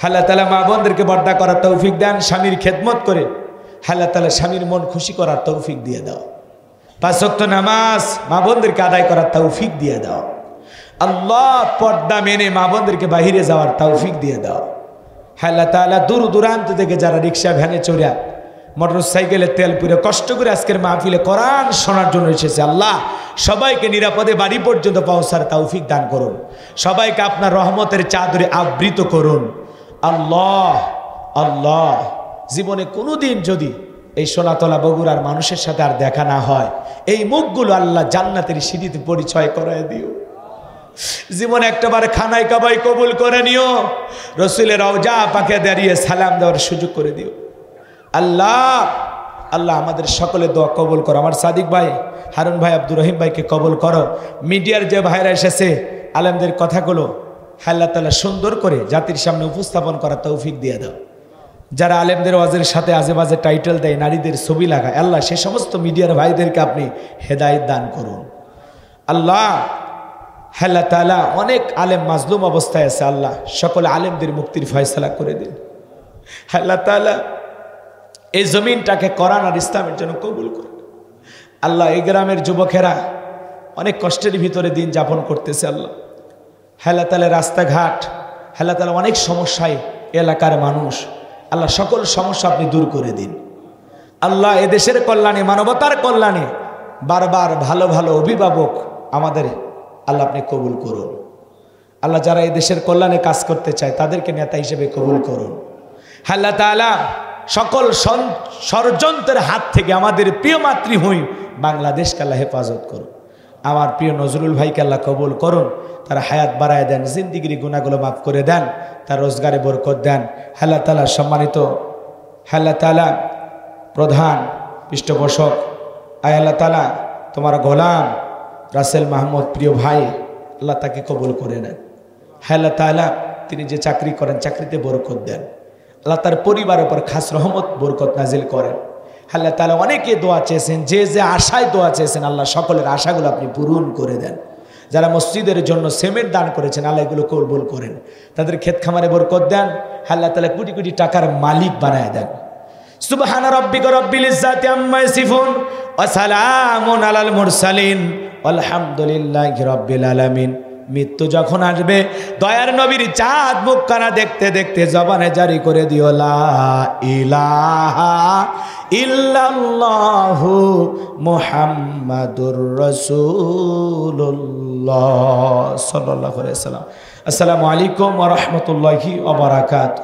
আল্লাহ তাআলা মা বোনদেরকে পর্দা করার তৌফিক দেন, স্বামীর খেদমত করে আল্লাহ তাআলা স্বামীর মন খুশি করার তৌফিক দিয়ে দাও। 5 ওয়াক্ত নামাজ মা বোনদেরকে আদায় করার তৌফিক দিয়ে দাও। আল্লাহ পর্দা মেনে মা বোনদেরকে বাহিরে যাওয়ার তৌফিক দিয়ে দাও। আল্লাহ তাআলা দূর দূরান্ত থেকে যারা রিক্সা ভ্যানে চড়া মোটর সাইকেলে তেল পুরে কষ্ট করে আজকের মাহফিলে কোরআন শোনার জন্য এসেছে, আল্লাহ সবাইকে নিরাপদে বাড়ি পর্যন্ত পৌঁছার তৌফিক দান করুন। সবাইকে আপনার রহমতের চাদরে আবৃত করুন। আল্লাহ আল্লাহ, জীবনে কোনোদিন যদি এই সোনাতলা বগুড়ার মানুষের সাথে আর দেখা না হয়, এই মুখগুলো আল্লাহ জান্নাতের সিঁড়িতে পরিচয় করায় দিও। জীবনে একটাবার খানায় কাবাই কবুল করে নিও। রসুলের রওজা পাকে দাঁড়িয়ে সালাম দেওয়ার সুযোগ করে দিও। আল্লাহ আল্লাহ আমাদের সকলের দোয়া কবুল করো। আমার সাদিক ভাই, হারুন ভাই, আব্দুর রহিম ভাইকে কবুল করো। মিডিয়ার যে ভাইরা এসেছে আলেমদের কথাগুলো আল্লাহ তাআলা সুন্দর করে জাতির সামনে উপস্থাপন করার তৌফিক দিয়ে দাও। যারা আলেমদের ওয়াজের সাথে আজে বাজে টাইটেল দেয়, নারীদের ছবি লাগায়, আল্লাহ সে সমস্ত মিডিয়ার ভাইদেরকে আপনি হেদায়েত দান করুন। আল্লাহ আল্লাহ তাআলা অনেক আলেম মাজলুম অবস্থায় আছে, আল্লাহ সকল আলেমদের মুক্তির ফয়সালা করে দিন। আল্লাহ তাআলা এই জমিনটাকে কোরআন আর ইসলামের জন্য কবুল করুন। আল্লাহ এই গ্রামের যুবকেরা অনেক কষ্টের ভিতরে দিন যাপন করতেছে, আল্লাহ আল্লাহ তাআলা রাস্তাঘাট আল্লাহ তাআলা অনেক সমস্যায় এলাকার মানুষ, আল্লাহ সকল সমস্যা আপনি দূর করে দিন। আল্লাহ এদেশের কল্যাণে, মানবতার কল্যাণে বারবার ভালো ভালো অভিভাবক আমাদের আল্লাহ আপনি কবুল করুন। আল্লাহ যারা এই দেশের কল্যাণে কাজ করতে চায় তাদেরকে নেতা হিসেবে কবুল করুন। আল্লাহ তাআলা সকল ষড়যন্ত্রের হাত থেকে আমাদের প্রিয় মাতৃভূমি বাংলাদেশকে আল্লাহ হেফাজত করুন। আমার প্রিয় নজরুল ভাইকে আল্লাহ কবুল করুন, তার হায়াত বাড়ায় দেন, জিন্দিগির গুনাহগুলো মাফ করে দেন, তার রোজগারে বরকত দেন। আল্লাহ তাআলা সম্মানিত আল্লাহ তাআলা প্রধান পৃষ্ঠপোষক আয় আল্লাহ তাআলা তোমার গোলাম রাসেল মাহমুদ প্রিয় ভাই, আল্লাহ তাকে কবুল করে নেন। আল্লাহ তাআলা তিনি যে চাকরি করেন চাকরিতে বরকত দেন, আল্লাহ তার পরিবারের উপর খাস রহমত বরকত নাজিল করেন। আল্লাহ তাআলা অনেকে দোয়া চেয়েছেন, যে যে আশায় দোয়া চেয়েছেন আল্লাহ সকলের আশাগুলো আপনি পূরণ করে দেন। যারা মসজিদের জন্য সিমেন্ট দান করেছেন আল্লাহ এগুলো কবুল করেন, তাদের ক্ষেত খামারে বরকত দেন। আল্লাহ তাআলা কোটি কোটি টাকার মালিক বানায় দেন। সুবহান রাব্বিকা রাব্বিল ইজ্জাতি আম্মা ইয়াসিফুন ওয়া সালামুন আলাল মুরসালিন আলহামদুলিল্লাহি রাব্বিল আলামিন। মৃত্যু যখন আসবে দয়ার নবীর চাঁদ মুখখানা দেখতে দেখতে জবানে জারি করে দিও লা ইলাহা ইল্লাল্লাহু মুহাম্মাদুর রাসূলুল্লাহ সাল্লাল্লাহু আলাইহি ওয়াসাল্লাম। আসসালামু আলাইকুম ওয়া রাহমাতুল্লাহি ওয়া বারাকাতুহু।